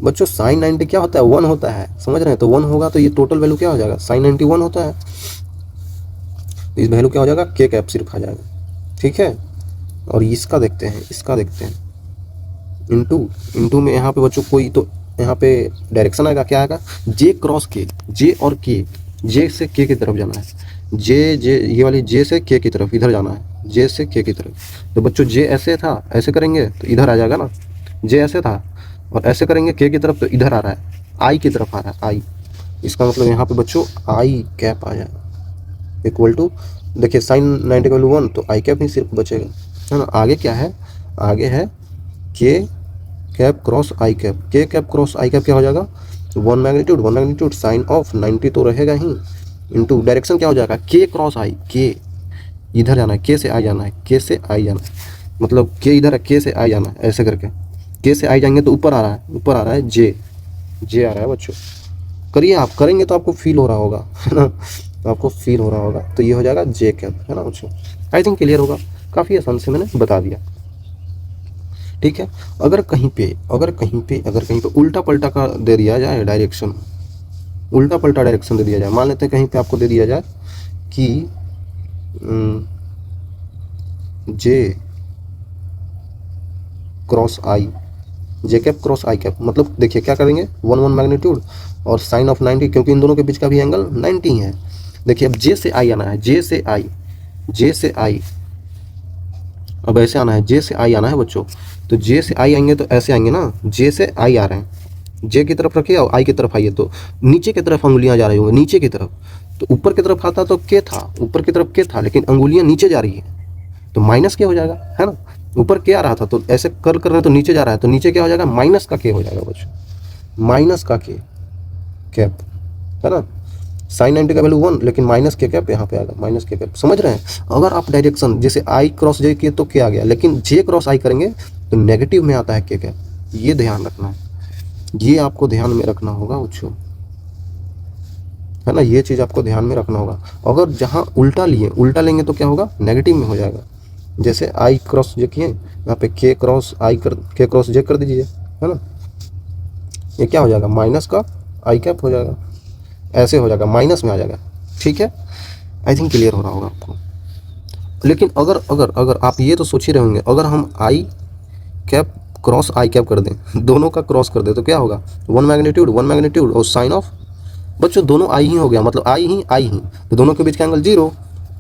बच्चों, साइन 90 क्या होता है, 1 होता है, समझ रहे हैं, तो 1 होगा तो ये टोटल वैल्यू क्या हो जाएगा, साइन 90 1 होता है, इस वैल्यू क्या हो जाएगा, के कैप सिर्फ आ जाएगा, ठीक है। और इसका देखते हैं, इसका देखते हैं, इंटू में यहाँ पे बच्चों कोई तो यहाँ पे डायरेक्शन आएगा, क्या आएगा, जे क्रॉस के, जे और के, जे से के की तरफ जाना है, जे ये वाली जे से के की तरफ इधर जाना है, जे से के की तरफ, तो बच्चों जे ऐसे था, ऐसे करेंगे तो इधर आ जाएगा ना, जे ऐसे था, और ऐसे करेंगे के की तरफ तो इधर आ रहा है, आई की तरफ आ रहा है, आई, इसका मतलब यहाँ पे बच्चों आई कैप आ जाएगा, इक्वल टू, देखिए साइन 90 का वैल्यू 1, तो आई कैप ही सिर्फ बचेगा, है ना। आगे क्या है, आगे है के कैप क्रॉस आई कैप, के कैप क्रॉस आई कैप क्या हो जाएगा, 1 मैग्नीट्यूड साइन ऑफ 90 तो रहेगा ही, इंटू डायरेक्शन क्या हो जाएगा, के क्रॉस आई, इधर जाना है, के से आई जाना है, के से आई जाना है, मतलब के इधर है, के से आई जाना है, ऐसे करके के से आई जाएंगे तो ऊपर आ रहा है, ऊपर आ रहा है जे, जे आ रहा है बच्चों। करिए, आप करेंगे तो आपको फील हो रहा होगा, है ना, तो आपको फील हो रहा होगा, तो ये हो जाएगा जे कैप, है ना बच्चों। आई थिंक क्लियर होगा, काफ़ी आसान से मैंने बता दिया, ठीक है। अगर कहीं पे उल्टा पलटा का दे दिया जाए डायरेक्शन, उल्टा पलटा डायरेक्शन दे दिया जाए, मान लेते हैं कहीं पे आपको दे दिया जाए कि जे क्रॉस आई, जे कैप क्रॉस आई कैप, मतलब देखिए क्या करेंगे, 1 मैग्नीट्यूड और साइन ऑफ 90, क्योंकि इन दोनों के बीच का भी एंगल 90 है। देखिए अब जे से आई आना है, जे से आई, जे से आई, अब ऐसे आना है, जे से आई आना है बच्चों। तो जे से आई आएंगे तो ऐसे आएंगे ना, जे से आई आ रहे हैं, जे की तरफ रखिए और आई की तरफ आइए, तो नीचे की तरफ अंगुलियां जा रही होंगी, नीचे की तरफ। तो ऊपर की तरफ आता तो के था, ऊपर की तरफ के था, लेकिन अंगुलियां नीचे जा रही है तो माइनस के हो जाएगा, है ना। ऊपर के आ रहा था तो ऐसे कर रहे तो नीचे जा रहा है, तो नीचे क्या हो जाएगा, माइनस का के हो जाएगा बच्चों, माइनस का के कैप, है ना। साइन 90 का वैल्यू 1, लेकिन माइनस के कैप यहाँ पे आ गया, माइनस के कैप, समझ रहे हैं। अगर आप डायरेक्शन जैसे आई क्रॉस जे किए तो क्या आ गया, लेकिन जे क्रॉस आई करेंगे तो नेगेटिव में आता है के कैप, ये ध्यान रखना है, ये आपको ध्यान में रखना होगा बच्चों, है ना, ये चीज़ आपको ध्यान में रखना होगा। अगर जहाँ उल्टा लिए, उल्टा लेंगे तो क्या होगा, नेगेटिव में हो जाएगा। जैसे आई क्रॉस जे किए, यहाँ पे के क्रॉस आई कर, के क्रॉस जे कर दीजिए, है ना, ये क्या हो जाएगा, माइनस का आई कैप हो जाएगा, ऐसे हो जाएगा, माइनस में आ जाएगा, ठीक है। आई थिंक क्लियर हो रहा होगा आपको। लेकिन अगर अगर अगर आप ये तो सोच ही रहे होंगे, अगर हम आई कैप क्रॉस आई कैप कर दें, दोनों का क्रॉस कर दें तो क्या होगा, 1 मैग्नीट्यूड और साइन ऑफ, बच्चों दोनों आई ही हो गया, मतलब आई ही, तो दोनों के बीच का एंगल 0,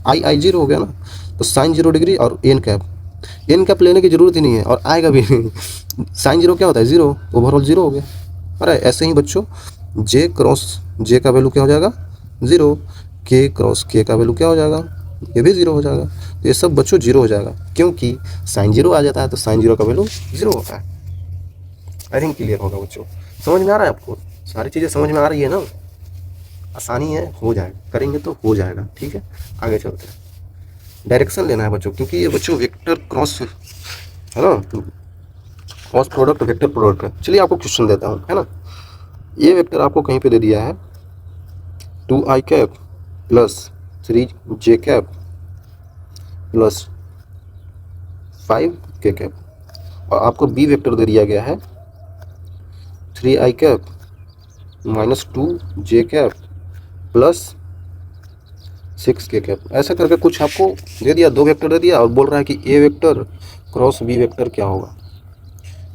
आई 0 हो गया ना, तो साइन 0 डिग्री और एन कैप लेने की जरूरत ही नहीं है और आएगा भी नहीं। साइन 0 क्या होता है, 0, ओवरऑल 0 हो गया। अरे ऐसे ही बच्चों जे क्रॉस जे का वैल्यू क्या हो जाएगा, 0, के क्रॉस के का वैल्यू क्या हो जाएगा, ये भी 0 हो जाएगा। तो ये सब बच्चों 0 हो जाएगा, क्योंकि साइन 0 आ जाता है तो साइन 0 का वैल्यू 0 होता है। आई थिंक क्लियर होगा बच्चों, समझ में आ रहा है आपको, सारी चीज़ें समझ में आ रही है ना, आसानी है, हो जाएगा, करेंगे तो हो जाएगा, ठीक है। आगे चलते हैं, डायरेक्शन लेना है बच्चों, क्योंकि ये बच्चों वेक्टर क्रॉस है ना, क्रॉस प्रोडक्ट वेक्टर प्रोडक्ट है। चलिए आपको क्वेश्चन देता हूँ, है ना। ये वेक्टर आपको कहीं पे दे दिया है 2i cap plus 3j cap plus 5k cap, और आपको बी वेक्टर दे दिया गया है 3i cap minus 2j cap plus 6k cap, ऐसा करके कुछ आपको दे दिया, 2 वेक्टर दे दिया और बोल रहा है कि ए वेक्टर क्रॉस बी वेक्टर क्या होगा,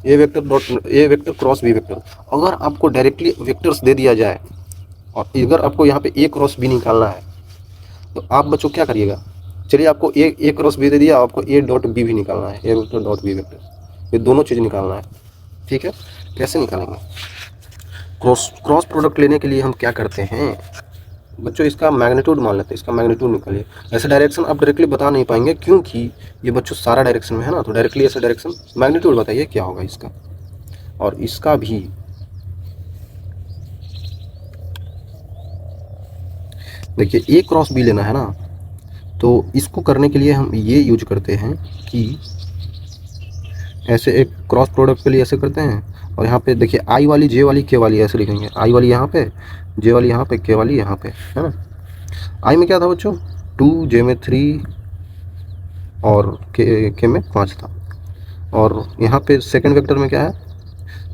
A vector cross B vector. अगर आपको डायरेक्टली वेक्टर्स दे दिया जाए और अगर आपको यहाँ पे ए क्रॉस बी निकालना है तो आप बच्चों क्या करिएगा, चलिए आपको ए क्रॉस बी दे दिया, आपको ए डॉट बी भी निकालना है, ए वेक्टर डॉट बी वेक्टर, ये दोनों चीज़ निकालना है, ठीक है। कैसे निकालेंगे, क्रॉस प्रोडक्ट लेने के लिए हम क्या करते हैं बच्चों, इसका मैग्नीट्यूड मान लेते हैं, इसका मैग्नीट्यूड निकालिए। ऐसे डायरेक्शन आप डायरेक्टली बता नहीं पाएंगे क्योंकि ये बच्चों सारा डायरेक्शन में है ना, तो डायरेक्टली ऐसा डायरेक्शन मैग्नीट्यूड बताइए क्या होगा इसका, और इसका भी देखिए ए क्रॉस बी लेना है ना, तो इसको करने के लिए हम ये यूज करते हैं कि ऐसे एक क्रॉस प्रोडक्ट के लिए ऐसे करते हैं, और यहाँ पे देखिए आई वाली जे वाली के वाली ऐसे लिखेंगे, आई वाली यहाँ पे, जे वाली यहाँ पे, के वाली यहाँ पे, है ना। आई में क्या था बच्चों 2, जे में 3 और के में 5 था, और यहाँ पे सेकंड वेक्टर में क्या है,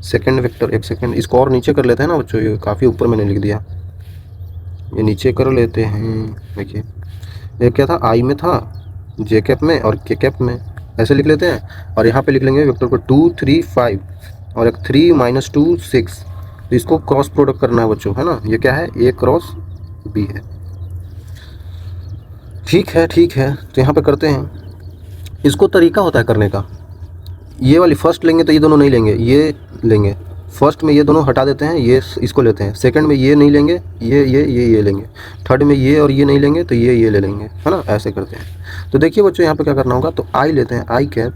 सेकंड वेक्टर, एक सेकंड इसको और नीचे कर लेते हैं ना बच्चों, ये काफ़ी ऊपर मैंने लिख दिया, ये नीचे कर लेते हैं। देखिए ये क्या था, आई में था, जे कैप में और के कैप में, ऐसे लिख लेते हैं, और यहाँ पे लिख लेंगे वेक्टर को 2, 3, 5 और एक 3 - 2 6, तो इसको क्रॉस प्रोडक्ट करना है बच्चों, है ना। ये क्या है, ए क्रॉस बी है, ठीक है। तो यहाँ पे करते हैं, इसको तरीका होता है करने का, ये वाली फर्स्ट लेंगे तो ये दोनों नहीं लेंगे, ये लेंगे, फर्स्ट में ये दोनों हटा देते हैं, ये इसको लेते हैं, सेकंड में ये नहीं लेंगे, ये लेंगे, थर्ड में ये और ये नहीं लेंगे तो ये ले लेंगे, है ना, ऐसे करते हैं। तो देखिए बच्चों यहाँ पे क्या करना होगा, तो आई लेते हैं, आई कैप,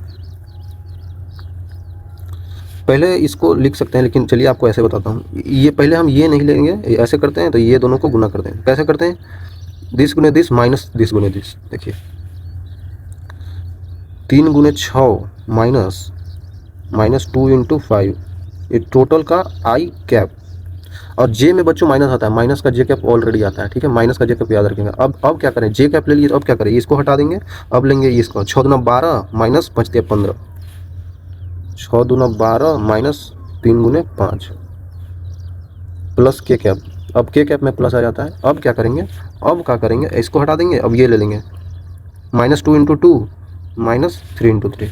पहले इसको लिख सकते हैं लेकिन चलिए आपको ऐसे बताता हूँ, ये पहले हम ये नहीं लेंगे, ऐसे करते हैं, तो ये दोनों को गुना करते हैं, कैसे करते हैं, दिस गुने दिस माइनस दिस गुने दिस, देखिए 3 गुने 6 माइनस -2 × 5, ये टोटल का आई कैप। और जे में बच्चों माइनस आता है, माइनस का जे कैप ऑलरेडी आता है, ठीक है, माइनस का जे कैप याद रखेंगे। अब क्या करें, जे कैप ले लिए तो अब क्या करें, इसको हटा देंगे। अब लेंगे इसको, 6 दूना 12 माइनस 5 × 15, 6 दूना 12 माइनस 3 गुने 5 प्लस के कैप। अब के कैप में प्लस आ जाता है। अब क्या करेंगे, इसको हटा देंगे। अब ये ले लेंगे, -2 × 2 -3 × 3,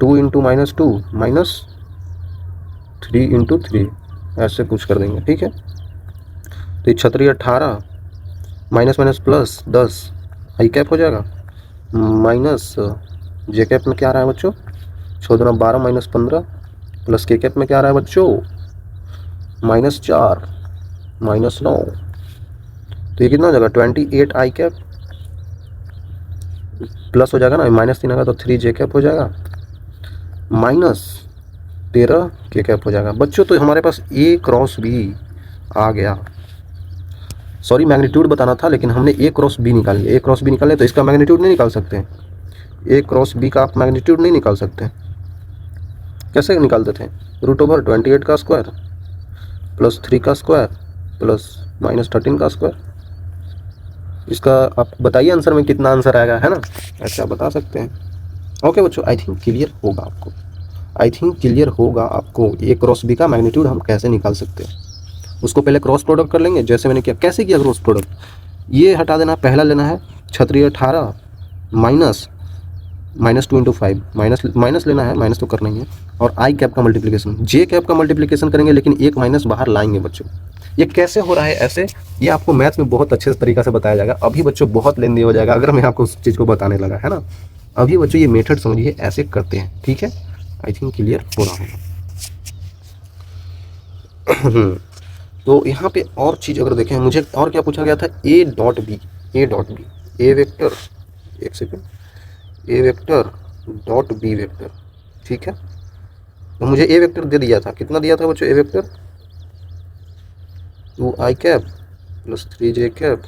2 × -2 -3 × 3, ऐसे कुछ कर देंगे, ठीक है। तो 36 18 माइनस माइनस प्लस 10 आई कैप हो जाएगा, माइनस जे कैप में क्या आ रहा है बच्चों, 6 दूना 12 -15 प्लस के कैप में क्या आ रहा है बच्चों, -4 -9। तो ये कितना हो जाएगा, 28 आई कैप प्लस हो जाएगा ना, -3 आएगा तो 3 जे कैप हो जाएगा, -13 के कैप हो जाएगा बच्चों। तो हमारे पास ए क्रॉस बी आ गया। सॉरी, मैग्नीट्यूड बताना था, लेकिन हमने ए क्रॉस बी निकाल लिया। ए क्रॉस बी निकाले तो इसका मैग्नीट्यूड नहीं निकाल सकते। ए क्रॉस बी का आप मैग्नीट्यूड नहीं निकाल सकते। कैसे निकालते थे, √28 का स्क्वायर प्लस 3 का स्क्वायर प्लस -13 का स्क्वायर। इसका आप बताइए आंसर में कितना आंसर आएगा, है ना, ऐसे आप बता सकते हैं। ओके बच्चों, आई थिंक क्लियर होगा आपको ए क्रॉस बी का मैग्नीट्यूड हम कैसे निकाल सकते हैं। उसको पहले क्रॉस प्रोडक्ट कर लेंगे, जैसे मैंने किया। कैसे किया क्रॉस प्रोडक्ट, ये हटा देना, पहला लेना है 36 18 -2 × 5, माइनस लेना है, माइनस तो करना ही है। और आई कैप का मल्टीप्लिकेशन, जे कैप का मल्टीप्लिकेशन करेंगे, लेकिन एक माइनस बाहर लाएंगे बच्चों। ये कैसे हो रहा है ऐसे, ये आपको मैथ्स में बहुत अच्छे तरीके से बताया जाएगा। अभी बच्चों बहुत लेंदी हो जाएगा अगर मैं आपको उस चीज़ को बताने लगा, है ना। अभी बच्चों ये मेथड समझिए, ऐसे करते हैं, ठीक है। आई थिंक क्लियर हो रहा होगा। तो यहाँ पे और चीज़ अगर देखें, मुझे और क्या पूछा गया था, A dot B, A vector, एक second, A vector dot B vector, ठीक है। तो मुझे ए वेक्टर दे दिया था, कितना दिया था बच्चों, A vector 2 I cap plus 3 J cap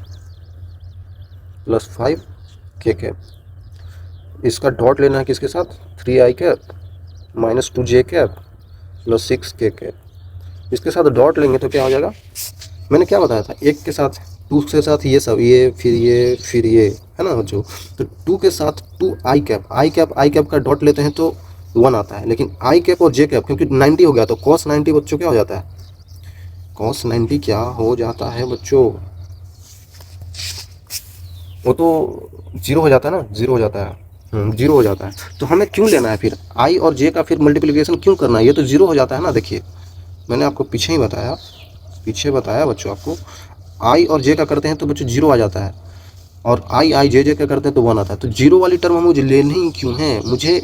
plus 5 के कैप। इसका डॉट लेना है किसके साथ, 3 आई कैप -2 जे कैप प्लस 6 के कैप। इसके साथ डॉट लेंगे तो क्या हो जाएगा, मैंने क्या बताया था, एक के साथ 2 के साथ ये सब, ये फिर ये, है ना बच्चों। तो 2 के साथ 2 आई कैप का डॉट लेते हैं तो 1 आता है। लेकिन आई कैप और जे कैप, क्योंकि 90 हो गया तो cos 90 बच्चों क्या हो जाता है, cos 90 क्या हो जाता है बच्चों, वो तो 0 हो जाता है ना, 0 हो जाता है, 0 हो जाता है। तो हमें क्यों लेना है फिर आई और जे का फिर मल्टीप्लिकेशन क्यों करना है, ये तो 0 हो जाता है ना। देखिए मैंने आपको पीछे बताया बच्चों, आपको आई और जे का करते हैं तो बच्चों 0 आ जाता है, और आई जे का करते हैं तो 1 आता है। तो 0 वाली टर्म मुझे लेनी ही क्यों है, मुझे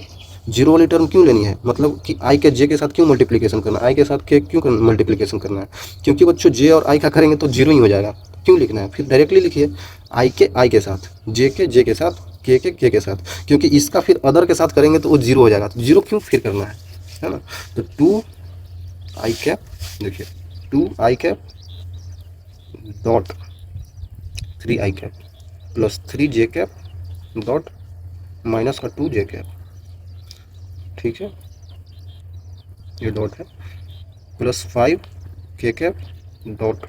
0 वाली टर्म क्यों लेनी है, मतलब कि आई के जे के साथ क्यों मल्टीप्लिकेशन करना है, आई के साथ के क्यों मल्टीप्लिकेशन करना है, क्योंकि बच्चों जे और आई का करेंगे तो 0 ही हो जाएगा। क्यों लिखना है, फिर डायरेक्टली लिखिए आई के साथ, जे के साथ, के के साथ, क्योंकि इसका फिर अदर के साथ करेंगे तो वो 0 हो जाएगा। तो 0 क्यों फिर करना है ना। तो 2 आई कैप, देखिए 2 आई कैप डॉट 3 आई कैप प्लस 3 जे कैप डॉट माइनस का 2 जे कैप, ठीक है, ये डॉट है, प्लस 5 के कैप डॉट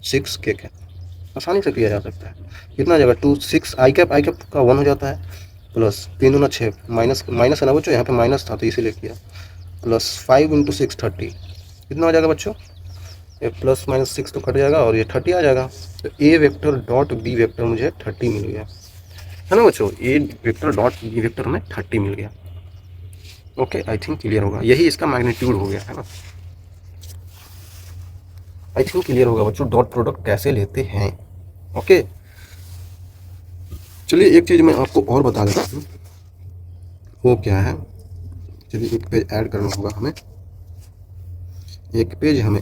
6 के कैप। आसानी से किया जा सकता है। कितना आ जाएगा, 2 6 आई कैप का 1 हो जाता है, प्लस 3 दूना 6, माइनस है ना बच्चों, यहाँ पे माइनस था तो इसीलिए किया, प्लस 5 × 6 30, कितना हो जाएगा बच्चों, ये प्लस माइनस 6 तो कट जाएगा और ये 30 आ जाएगा। तो ए वेक्टर डॉट बी वेक्टर मुझे 30 मिल गया, है ना बच्चों, A vector dot B vector में 30 मिल गया। ओके, आई थिंक क्लियर होगा, यही इसका मैग्नीट्यूड हो गया, है ना। आई थिंक क्लियर होगा बच्चों, डॉट प्रोडक्ट कैसे लेते हैं। ओके, चलिए एक चीज़ मैं आपको और बता देता हूँ, वो क्या है। चलिए एक पेज ऐड करना होगा हमें,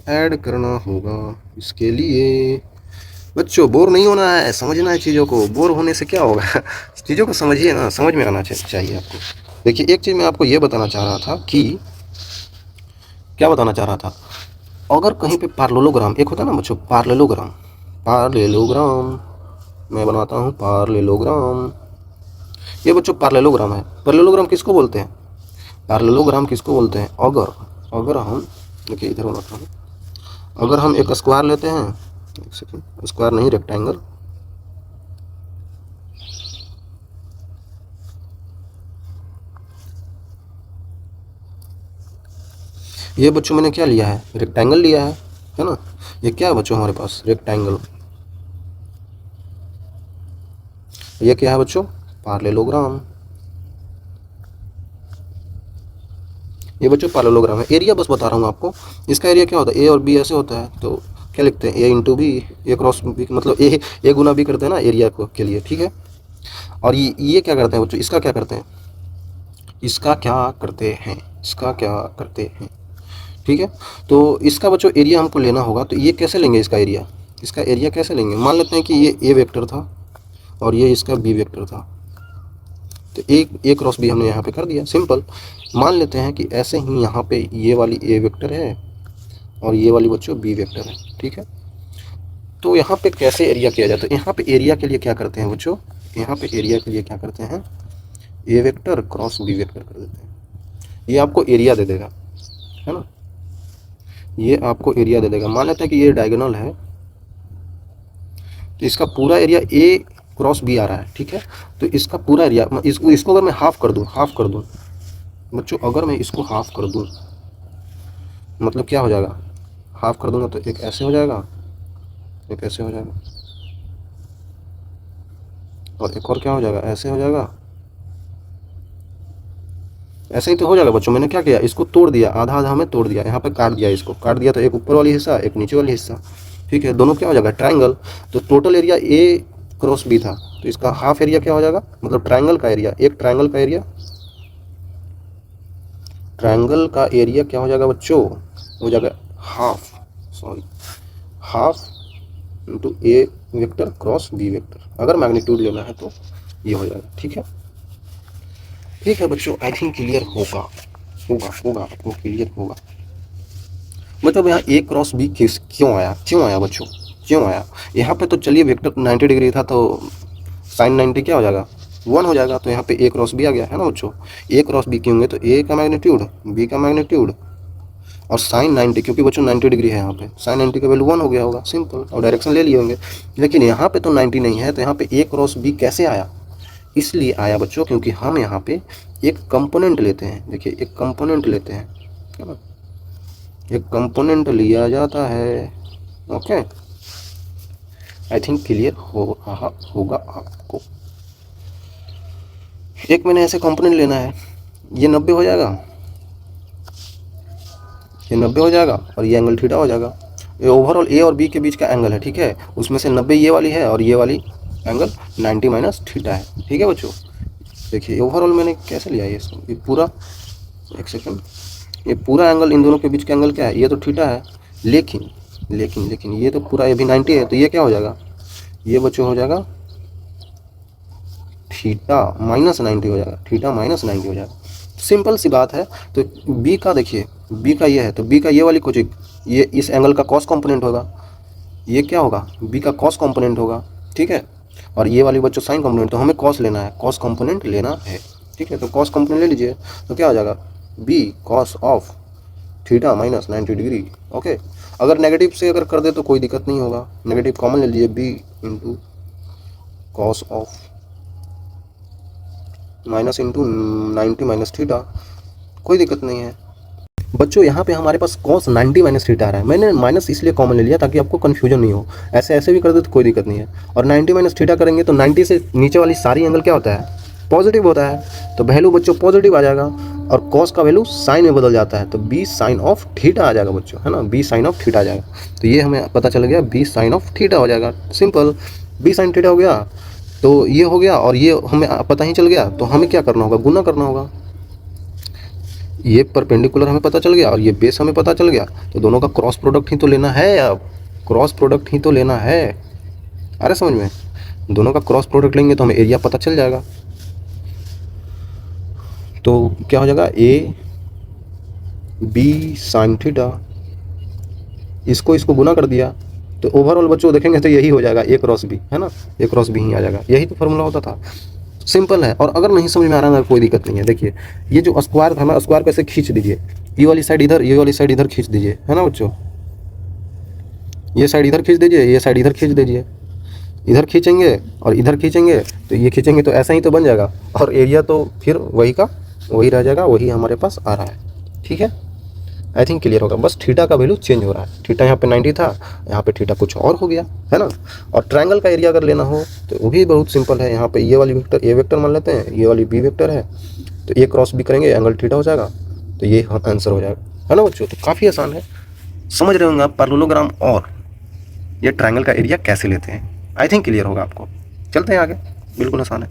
ऐड करना होगा। इसके लिए बच्चों बोर नहीं होना है, समझना है चीज़ों को। बोर होने से क्या होगा, चीज़ों को समझिए ना, समझ में आना चाहिए आपको। देखिए एक चीज़ मैं आपको ये बताना चाह रहा था कि, क्या बताना चाह रहा था, अगर कहीं पे पार्लेलोग्राम, एक होता है ना बच्चों पार्लेलोग्राम, मैं बनाता हूँ पार्लेलोग्राम। ये बच्चों पैरेललोग्राम है। पैरेललोग्राम किसको बोलते हैं? पैरेललोग्राम किसको बोलते हैं? अगर हम देखिए इधर बनाता हूँ, अगर हम एक स्क्वायर लेते हैं, एक सेकेंड, स्क्वायर नहीं रेक्टेंगल, ये बच्चों मैंने क्या लिया है? रेक्टेंगल लिया है ना। ये क्या है बच्चों हमारे पास? रेक्टेंगल। ये क्या है बच्चों? पैरेललोग्राम। ये बच्चों पैरेललोग्राम है। एरिया बस बता रहा हूँ आपको, इसका एरिया क्या होता है? ए और बी ऐसे होता है, तो क्या लिखते हैं? ए into B, A cross B, मतलब ए गुना बी करते हैं ना एरिया को के लिए, ठीक है। और ये क्या करते हैं बच्चों? इसका क्या करते हैं? इसका क्या करते हैं? इसका क्या करते हैं, ठीक है। तो इसका बच्चों एरिया हमको लेना होगा, तो ये कैसे लेंगे? इसका एरिया कैसे लेंगे? मान लेते हैं कि ये ए वेक्टर था और ये इसका बी वेक्टर था, तो ए क्रॉस बी हमने यहाँ पे कर दिया, सिंपल। मान लेते हैं कि ऐसे ही यहाँ पे ये वाली ए वेक्टर है और ये वाली बच्चों बी वेक्टर है, ठीक है। तो यहाँ पे कैसे एरिया किया जाता है? यहाँ पे एरिया के लिए क्या करते हैं बच्चों? यहाँ पे एरिया के लिए क्या करते हैं? A vector cross B vector कर देते हैं। ये आपको एरिया दे देगा, है ना। ये आपको एरिया दे देगा। मान लेते हैं कि ये डायगोनल है, तो इसका पूरा एरिया ए क्रॉस बी आ रहा है, ठीक है। तो इसका पूरा एरिया, इसको अगर मैं हाफ कर दूँ बच्चों, अगर मैं इसको हाफ कर दूँ, मतलब क्या हो जाएगा? हाफ कर दूंगा तो एक ऐसे हो जाएगा, एक ऐसे हो जाएगा, और एक और क्या हो जाएगा? ऐसे हो जाएगा। ऐसे ही तो हो जाएगा बच्चों। मैंने क्या किया? इसको तोड़ दिया, आधा आधा में तोड़ दिया, यहाँ पे काट दिया, इसको काट दिया, तो एक ऊपर वाली हिस्सा, एक नीचे वाली हिस्सा, ठीक है। दोनों क्या हो जाएगा? ट्रायंगल। तो total area A cross B था, तो इसका हाफ एरिया क्या हो जाएगा? मतलब ट्रायंगल का एरिया, एक ट्रायंगल का एरिया, ट्रायंगल का एरिया क्या हो जाएगा बच्चों? हो जाएगा half into A vector cross B vector. अगर मैग्नीट्यूड लेना है तो ये हो जाएगा, ठीक है। ठीक है बच्चों, आई थिंक क्लियर होगा आपको, क्लियर होगा। मतलब यहाँ ए क्रॉस बी क्यों आया बच्चों? क्यों आया? यहाँ पे तो चलिए वेक्टर 90 डिग्री था, तो साइन 90 क्या हो जाएगा? 1 हो जाएगा। तो यहाँ पे ए क्रॉस बी आ गया, है ना बच्चों। ए क्रॉस बी क्यों होंगे? तो ए का मैग्नीट्यूड, बी का मैग्नीट्यूड और साइन 90, क्योंकि बच्चों 90 डिग्री है यहाँ पे, साइन 90 का वैल्यू 1 हो गया होगा, सिंपल। और डायरेक्शन ले लिए होंगे। लेकिन यहाँ पे तो 90 नहीं है, तो यहाँ पे ए क्रॉस बी कैसे आया? इसलिए आया बच्चों क्योंकि हम यहाँ पे एक कंपोनेंट लेते हैं। देखिए एक कंपोनेंट लेते हैं, है ना, एक कंपोनेंट लिया जाता है। ओके, आई थिंक क्लियर होगा आपको। एक मैंने ऐसे कंपोनेंट लेना है, ये 90 हो जाएगा, ये 90 हो जाएगा और ये एंगल थीटा हो जाएगा। ये ओवरऑल ए और बी के बीच का एंगल है, ठीक है। उसमें से 90 ये वाली है और ये वाली एंगल 90 माइनस थीटा है, ठीक है बच्चों। देखिए ओवरऑल मैंने कैसे लिया है इसको, ये पूरा, एक सेकंड, ये पूरा एंगल, इन दोनों के बीच का एंगल क्या है? ये तो थीटा है, लेकिन ये तो पूरा, ये भी 90 है, तो ये क्या हो जाएगा? ये बच्चों हो जाएगा थीटा माइनस 90 हो जाएगा, थीटा माइनस 90 हो जाएगा। सिंपल सी बात है। तो बी का देखिए, बी का ये है, तो बी का ये वाली कोचिंग, ये इस एंगल का कॉस कंपोनेंट होगा, ये क्या होगा? बी का कॉस कंपोनेंट होगा, ठीक है। और ये वाली बच्चों साइन कंपोनेंट, तो हमें कॉस लेना है, कॉस कंपोनेंट लेना है, ठीक है। तो कॉस कंपोनेंट ले लीजिए, तो क्या हो जाएगा? B cos of theta minus 90 degree. Okay, अगर नेगेटिव से अगर कर दे तो कोई दिक्कत नहीं होगा, नेगेटिव कॉमन ले लीजिए, B into cos of minus into 90 minus theta, कोई दिक्कत नहीं है बच्चों। यहाँ पे हमारे पास cos 90 माइनस थीटा आ रहा है, मैंने माइनस इसलिए कॉमन ले लिया ताकि आपको कन्फ्यूजन नहीं हो। ऐसे भी कर दे तो कोई दिक्कत नहीं है। और 90 माइनस थीटा करेंगे तो 90 से नीचे वाली सारी एंगल क्या होता है? पॉजिटिव होता है, तो वैल्यू बच्चों पॉजिटिव आ जाएगा और cos का वैल्यू साइन में बदल जाता है, तो बी साइन ऑफ थीटा आ जाएगा बच्चों, है ना, बी साइन ऑफ थीटा आ जाएगा। तो ये हमें पता चल गया, बी साइन ऑफ थीटा हो जाएगा, सिंपल। बी साइन थीटा हो गया, तो ये हो गया, और ये हमें पता ही चल गया, तो हमें क्या करना होगा? गुना करना होगा। ये परपेंडिकुलर हमें पता चल गया और ये बेस हमें पता चल गया, तो दोनों का क्रॉस प्रोडक्ट ही तो लेना है। अब क्रॉस प्रोडक्ट ही तो लेना है, अरे समझ में, दोनों का क्रॉस प्रोडक्ट लेंगे तो हमें एरिया पता चल जाएगा। तो क्या हो जाएगा? ए बी साइन थीटा, इसको गुना कर दिया, तो ओवरऑल बच्चों देखेंगे तो यही हो जाएगा, ए क्रॉस बी, है ना, ए क्रॉस बी ही आ जाएगा, यही तो फॉर्मूला होता था। सिंपल है। और अगर नहीं समझ में आ रहा है कोई दिक्कत नहीं है। देखिए ये जो स्क्वायर था ना, स्क्वायर को ऐसे खींच दीजिए, ये वाली साइड इधर, ये वाली साइड इधर खींच दीजिए, है ना बच्चों। ये साइड इधर खींच दीजिए, ये साइड इधर खींच दीजिए। इधर खींचेंगे और इधर खींचेंगे तो ये खींचेंगे तो ऐसा ही तो बन जाएगा, और एरिया तो फिर वही का वही रह जाएगा, वही हमारे पास आ रहा है। ठीक है, आई थिंक क्लियर होगा। बस थीटा का वैल्यू चेंज हो रहा है। थीटा यहाँ पे 90 था, यहाँ पे थीटा कुछ और हो गया, है ना। और ट्रायंगल का एरिया अगर लेना हो तो वो भी बहुत सिंपल है। यहाँ पे ये वाली वेक्टर ए वेक्टर मान लेते हैं, ये वाली बी वेक्टर है, तो ए क्रॉस बी करेंगे, एंगल थीटा हो जाएगा, तो ये आंसर हो जाएगा, है ना बच्चों। तो काफ़ी आसान है, समझ रहे होंगे आप पैरेललोग्राम और ये ट्रायंगल का एरिया कैसे लेते हैं। आई थिंक क्लियर होगा आपको। चलते हैं आगे, बिल्कुल आसान है।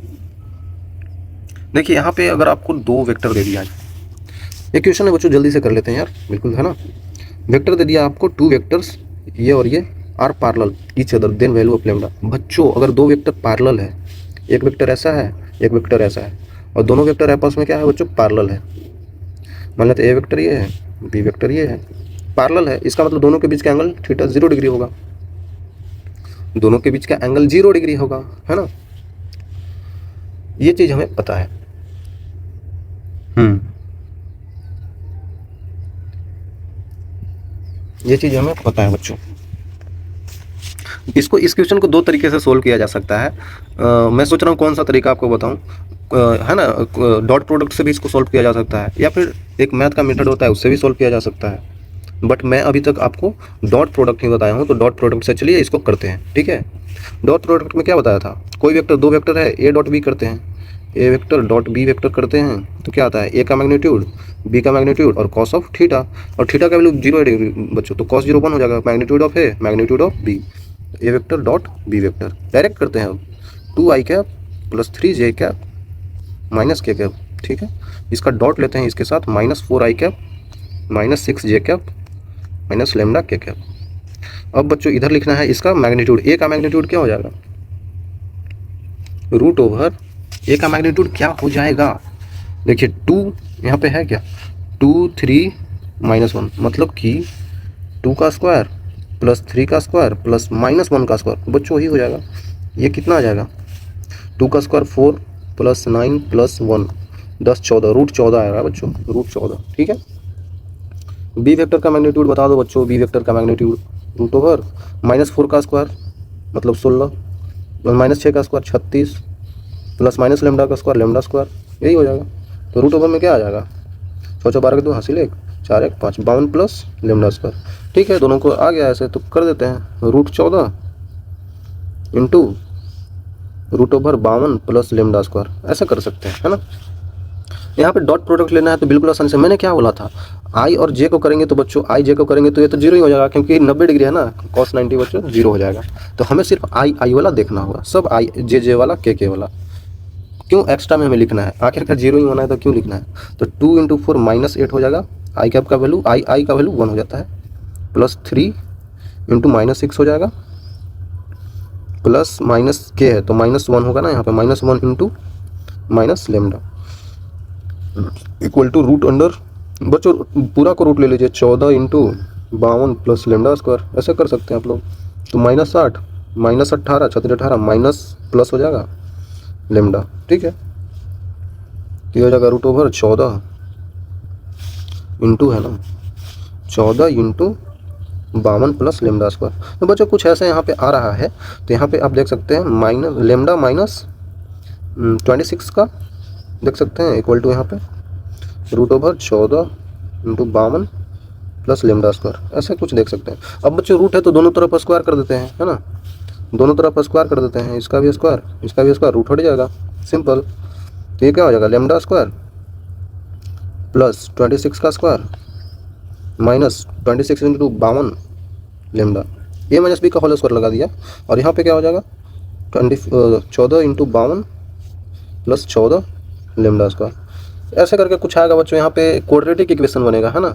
देखिए यहाँ पे अगर आपको दो वेक्टर दे दिया है, ये क्वेश्चन है बच्चों, जल्दी से कर लेते हैं यार, बिल्कुल, है ना। वेक्टर दे दिया आपको, टू वेक्टर्स ये और ये are parallel each other, then value of lambda. बच्चों अगर दो वेक्टर पैरेलल है, एक वेक्टर ऐसा है, एक वेक्टर ऐसा है, और दोनों वेक्टर आपस में क्या है बच्चों, पैरेलल है। मान लेते ए वेक्टर ये है, बी वेक्टर ये है, पैरेलल है, इसका मतलब दोनों के बीच का एंगल थीटा 0 डिग्री होगा, दोनों के बीच का एंगल 0 डिग्री होगा, है ना। ये चीज हमें पता है। ये चीज हमें पता है बच्चों। इसको, इस क्वेश्चन को दो तरीके से सोल्व किया जा सकता है। मैं सोच रहा हूँ कौन सा तरीका आपको बताऊँ, है ना। डॉट प्रोडक्ट से भी इसको सोल्व किया जा सकता है, या फिर एक मैथ का मेथड होता है उससे भी सोल्व किया जा सकता है। बट मैं अभी तक आपको डॉट प्रोडक्ट ही बताया हूँ, तो डॉट प्रोडक्ट से चलिए इसको करते हैं। ठीक है, डॉट प्रोडक्ट में क्या बताया था, कोई वेक्टर, दो वेक्टर है, ए डॉट बी करते हैं, A vector dot B vector करते हैं, तो क्या आता है, ए का मैग्नीट्यूड, बी का मैग्नीट्यूड और कॉस ऑफ थीटा, और थीटा का वैल्यू 0 डिग्री बच्चों, तो कॉस 0 1 हो जाएगा, magnitude of A magnitude of B, A vector dot B vector. Direct करते हैं हम, 2i cap plus 3j cap minus K cap. ठीक है, इसका डॉट लेते हैं इसके साथ, -4i cap minus 6j cap minus lambda के कैप। अब बच्चों इधर लिखना है इसका मैग्नीट्यूड, ए का मैग्नीट्यूड क्या हो जाएगा, रूट ओवर ए का मैग्नीट्यूड क्या हो जाएगा, देखिए 2 यहाँ पे है क्या, 2 3 -1, मतलब कि 2 का स्क्वायर प्लस 3 का स्क्वायर प्लस -1 का स्क्वायर, बच्चों वही हो जाएगा। ये कितना आ जाएगा, 2 का स्क्वायर 4 प्लस 9 प्लस 1 10 14, रूट 14 आएगा बच्चों, रूट 14। ठीक है, बी वेक्टर का मैग्नीट्यूड बता दो बच्चों, बी वेक्टर का मैग्नीट्यूड रूट ओवर -4 का स्क्वायर मतलब 16 प्लस -6 का स्क्वायर 36 प्लस माइनस लेमडा का स्क्वायर लेमडा स्क्वायर, यही हो जाएगा। तो रूट ओवर में क्या आ जाएगा, 6 6 12 के 2 हासिल 1 4 1 5, 52 प्लस लेमडा स्क्वायर। ठीक है, दोनों को आ गया ऐसे, तो कर देते हैं, root 14 into root over 52 plus lambda square, ऐसा कर सकते हैं, है ना। यहाँ पे डॉट प्रोडक्ट लेना है तो बिल्कुल आसान से, मैंने क्या बोला था, आई और जे को करेंगे तो बच्चों, आई जे को करेंगे तो ये तो 0 ही हो जाएगा, क्योंकि 90 डिग्री है ना, cos 90 बच्चों 0 हो जाएगा। तो हमें सिर्फ आई आई वाला देखना होगा, सब आई जे जे वाला के वाला, क्यों एक्स्ट्रा में हमें लिखना है, आखिरकार 0 ही होना है तो क्यों लिखना है। तो 2 × 4 -8 हो जाएगा, आई कैप का वैल्यू, आई का वैल्यू 1 हो जाता है, प्लस 3 × -6 हो जाएगा, प्लस माइनस के है तो -1 होगा ना यहाँ पे, -1 into minus lambda equal to root under, बच्चों पूरा को रूट ले लीजिए, 14 इंटू 52 प्लस लेमडा स्क्वायर, ऐसे कर सकते हैं आप लोग। तो -8 -18 36 18 माइनस प्लस हो जाएगा लेमडा। ठीक है, ये हो जाएगा रूट ओवर 14 इंटू, है ना, 14 इंटू 52 प्लस लेमडा स्क्वायर। तो बच्चों कुछ ऐसे यहाँ पे आ रहा है, तो यहाँ पे आप देख सकते हैं माइनस लेमडा माइनस 26 का देख सकते हैं, इक्वल टू यहाँ पे root over 14 into 52 plus lambda square, ऐसे कुछ देख सकते हैं। अब बच्चों रूट है तो दोनों तरफ स्क्वायर कर देते हैं, है ना, दोनों तरफ स्क्वायर कर देते हैं, इसका भी स्क्वायर इसका भी स्क्वायर, रूट हट जाएगा, सिंपल। तो ये क्या हो जाएगा, लेमडा स्क्वायर प्लस 26 का स्क्वायर माइनस 26 इंटू 52 लेमडा, ए माइनस बी का होल स्क्वायर लगा दिया, और यहाँ पे क्या हो जाएगा 14 इंटू 52 प्लस 14 लेमडा स्क्वायर, ऐसे करके कुछ आएगा बच्चों। यहाँ पे क्वाड्रेटिक इक्वेशन बनेगा, है ना,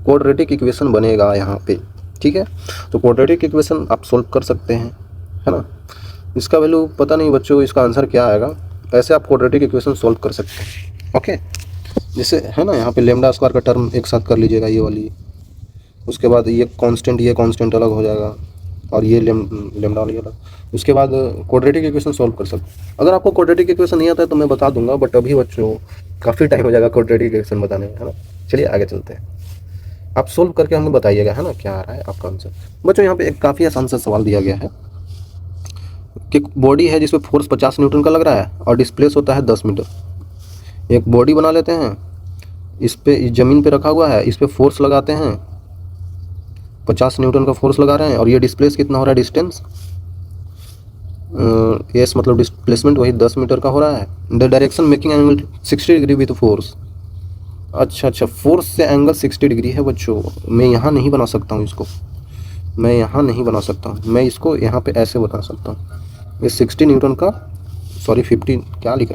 क्वाड्रेटिक इक्वेशन बनेगा यहाँ पे। ठीक है, तो क्वाड्रेटिक इक्वेशन आप सोल्व कर सकते हैं, है ना। इसका वैल्यू पता नहीं बच्चों, इसका आंसर क्या आएगा, ऐसे आप क्वाड्रेटिक इक्वेशन सोल्व कर सकते हैं। ओके, जैसे है ना, यहाँ पे लेमडा स्क्वायर का टर्म एक साथ कर लीजिएगा ये वाली, उसके बाद ये कांस्टेंट अलग हो जाएगा, और ये लेमडा वाली अलग। उसके बाद क्वाड्रेटिक इक्वेशन सॉल्व कर सकते। अगर आपको क्वाड्रेटिक इक्वेशन नहीं आता है तो मैं बता दूंगा, बट अभी बच्चों काफ़ी टाइम हो जाएगा क्वाड्रेटिक इक्वेशन बताने में, है ना। चलिए आगे चलते हैं, आप सोल्व करके हमें बताइएगा, है ना, क्या आ रहा है आपका आंसर। बच्चों यहाँ पे एक काफ़ी आसान सा सवाल दिया गया है कि बॉडी है जिसपे फोर्स 50 न्यूटन का लग रहा है और डिस्प्लेस होता है 10 मीटर। एक बॉडी बना लेते हैं, इस पे ज़मीन पे रखा हुआ है, इस पे फोर्स लगाते हैं, 50 न्यूटन का फोर्स लगा रहे हैं और ये डिस्प्लेस कितना हो रहा है, डिस्टेंस एस मतलब डिस्प्लेसमेंट वही 10 मीटर का हो रहा है। The direction making angle 60 degree with force. अच्छा, फोर्स से एंगल 60 डिग्री है बच्चों। मैं यहाँ नहीं बना सकता हूँ इसको, मैं यहाँ नहीं बना सकता हूँ, मैं इसको यहाँ पे ऐसे बना सकता हूँ। ये 60 न्यूटन का, सॉरी 50, क्या लिख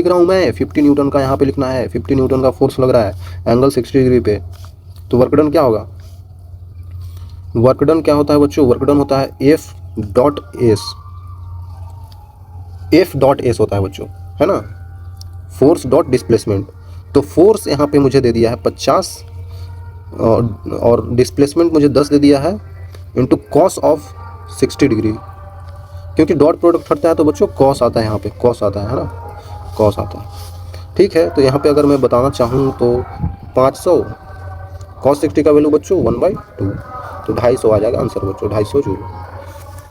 रहा हूँ मैं 50 न्यूटन का यहाँ पे लिखना है। 50 न्यूटन का फोर्स लग रहा है एंगल 60 डिग्री पे, तो वर्क डन क्या होगा, वर्क डन क्या होता है बच्चों, वर्क डन होता है एफ डॉट एस होता है बच्चों, है ना, फोर्स डॉट डिस्प्लेसमेंट। तो फोर्स यहाँ पे मुझे दे दिया है 50 और डिस्प्लेसमेंट मुझे 10 दे दिया है, इंटू कॉस ऑफ 60 डिग्री। क्योंकि डॉट प्रोडक्ट हटता है तो बच्चों कॉस आता है, यहाँ पे कॉस आता है ना, कॉस आता है। ठीक है, तो यहाँ पे अगर मैं बताना चाहूँ तो 500 कॉस 60 का वैल्यू बच्चों 1/2, तो 250 आ जाएगा आंसर बच्चों, 250 जूल।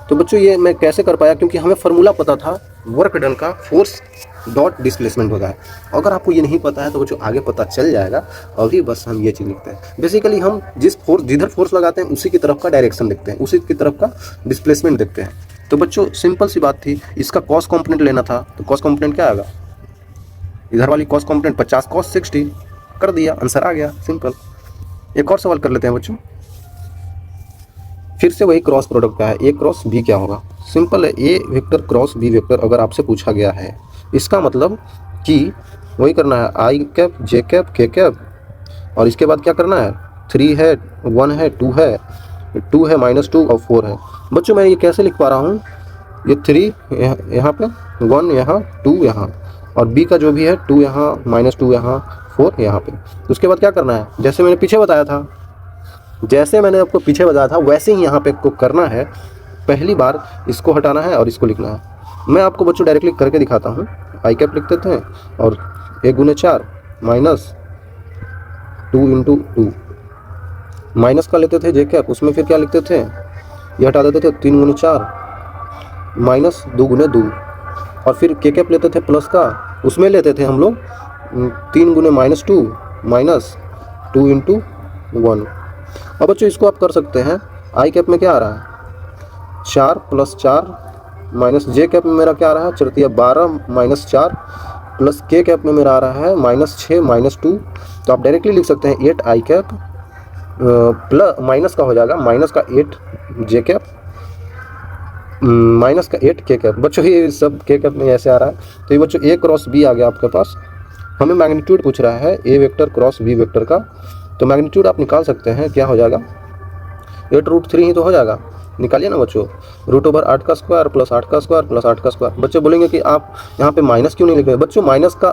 तो बच्चों ये मैं कैसे कर पाया, क्योंकि हमें फार्मूला पता था वर्क डन का फोर्स डॉट डिस्प्लेसमेंट होता है। अगर आपको ये नहीं पता है तो बच्चों आगे पता चल जाएगा। अभी बस हम ये चीज़ लिखते हैं, बेसिकली हम जिधर फोर्स लगाते हैं उसी की तरफ का डायरेक्शन देखते हैं, उसी की तरफ का डिस्प्लेसमेंट देखते हैं। तो बच्चों सिंपल सी बात थी, इसका कॉस कॉम्पोनेंट लेना था, तो कॉस कॉम्पोनेंट क्या आएगा, इधर वाली कॉस कॉम्पोनेंट 50 कॉस 60 कर दिया, आंसर आ गया, सिंपल। एक और सवाल कर लेते हैं बच्चों, फिर से वही क्रॉस प्रोडक्ट का है, ए क्रॉस बी क्या होगा, सिंपल है, ए वेक्टर क्रॉस बी वेक्टर अगर आपसे पूछा गया है, इसका मतलब कि वही करना है, आई कैप जे कैप के कैप, और इसके बाद क्या करना है, 3 है 1 है 2 है, 2 है -2 और 4 है। बच्चों मैं ये कैसे लिख पा रहा हूँ, ये 3 यहाँ पे, 1 यहाँ, 2 यहाँ, और बी का जो भी है 2 यहाँ, -2 यहाँ, 4 यहाँ पे। तो उसके बाद क्या करना है, जैसे मैंने आपको पीछे बताया था वैसे ही यहाँ पे को करना है। पहली बार इसको हटाना है और इसको लिखना है। मैं आपको बच्चों डायरेक्टली करके दिखाता हूँ। आई कैप लिखते थे और 1×4 -2 × 2 माइनस का लेते थे जे कैप, उसमें फिर क्या लिखते थे, ये हटा देते थे 3×4 -2 × 2, और फिर के कैप लेते थे प्लस का, उसमें लेते थे हम लोग 3 × -2 -2 × 1। अब बच्चों इसको आप कर सकते हैं, आई कैप में क्या आ रहा है 4 + 4 माइनस जे कैप में मेरा क्या आ रहा है 4 × 12 -4 प्लस के कैप में मेरा आ रहा है -6 -2। तो आप डायरेक्टली लिख सकते हैं 8 आई कैप प्लस माइनस का हो जाएगा, माइनस का 8 जे कैप माइनस का 8 के कैप। बच्चों ये सब के कैप में ऐसे आ रहा है, तो ये बच्चों ए क्रॉस बी आ गया आपके पास। हमें मैग्नीट्यूड पूछ रहा है ए वेक्टर क्रॉस बी वेक्टर का, तो मैग्नीट्यूड आप निकाल सकते हैं, क्या हो जाएगा 8√3 ही तो हो जाएगा, निकालिए ना बच्चों, √8 का स्क्वायर प्लस 8 का स्क्वायर प्लस 8 का स्क्वायर। बच्चे बोलेंगे कि आप यहाँ पे माइनस क्यों नहीं लिख रहे, बच्चों माइनस का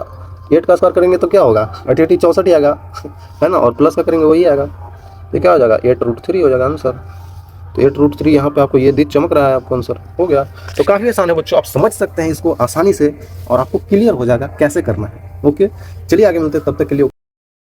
8 का स्क्वायर करेंगे तो क्या होगा 8 64 आएगा है ना, और प्लस का करेंगे वही आएगा, तो क्या हो जाएगा 8√3 हो जाएगा आंसर। तो 8√3 यहाँ पे आपको ये दिख चमक रहा है, आपको आंसर हो गया। तो काफ़ी आसान है बच्चों, आप समझ सकते हैं इसको आसानी से और आपको क्लियर हो जाएगा कैसे करना है। ओके, चलिए आगे मिलते हैं, तब तक के लिए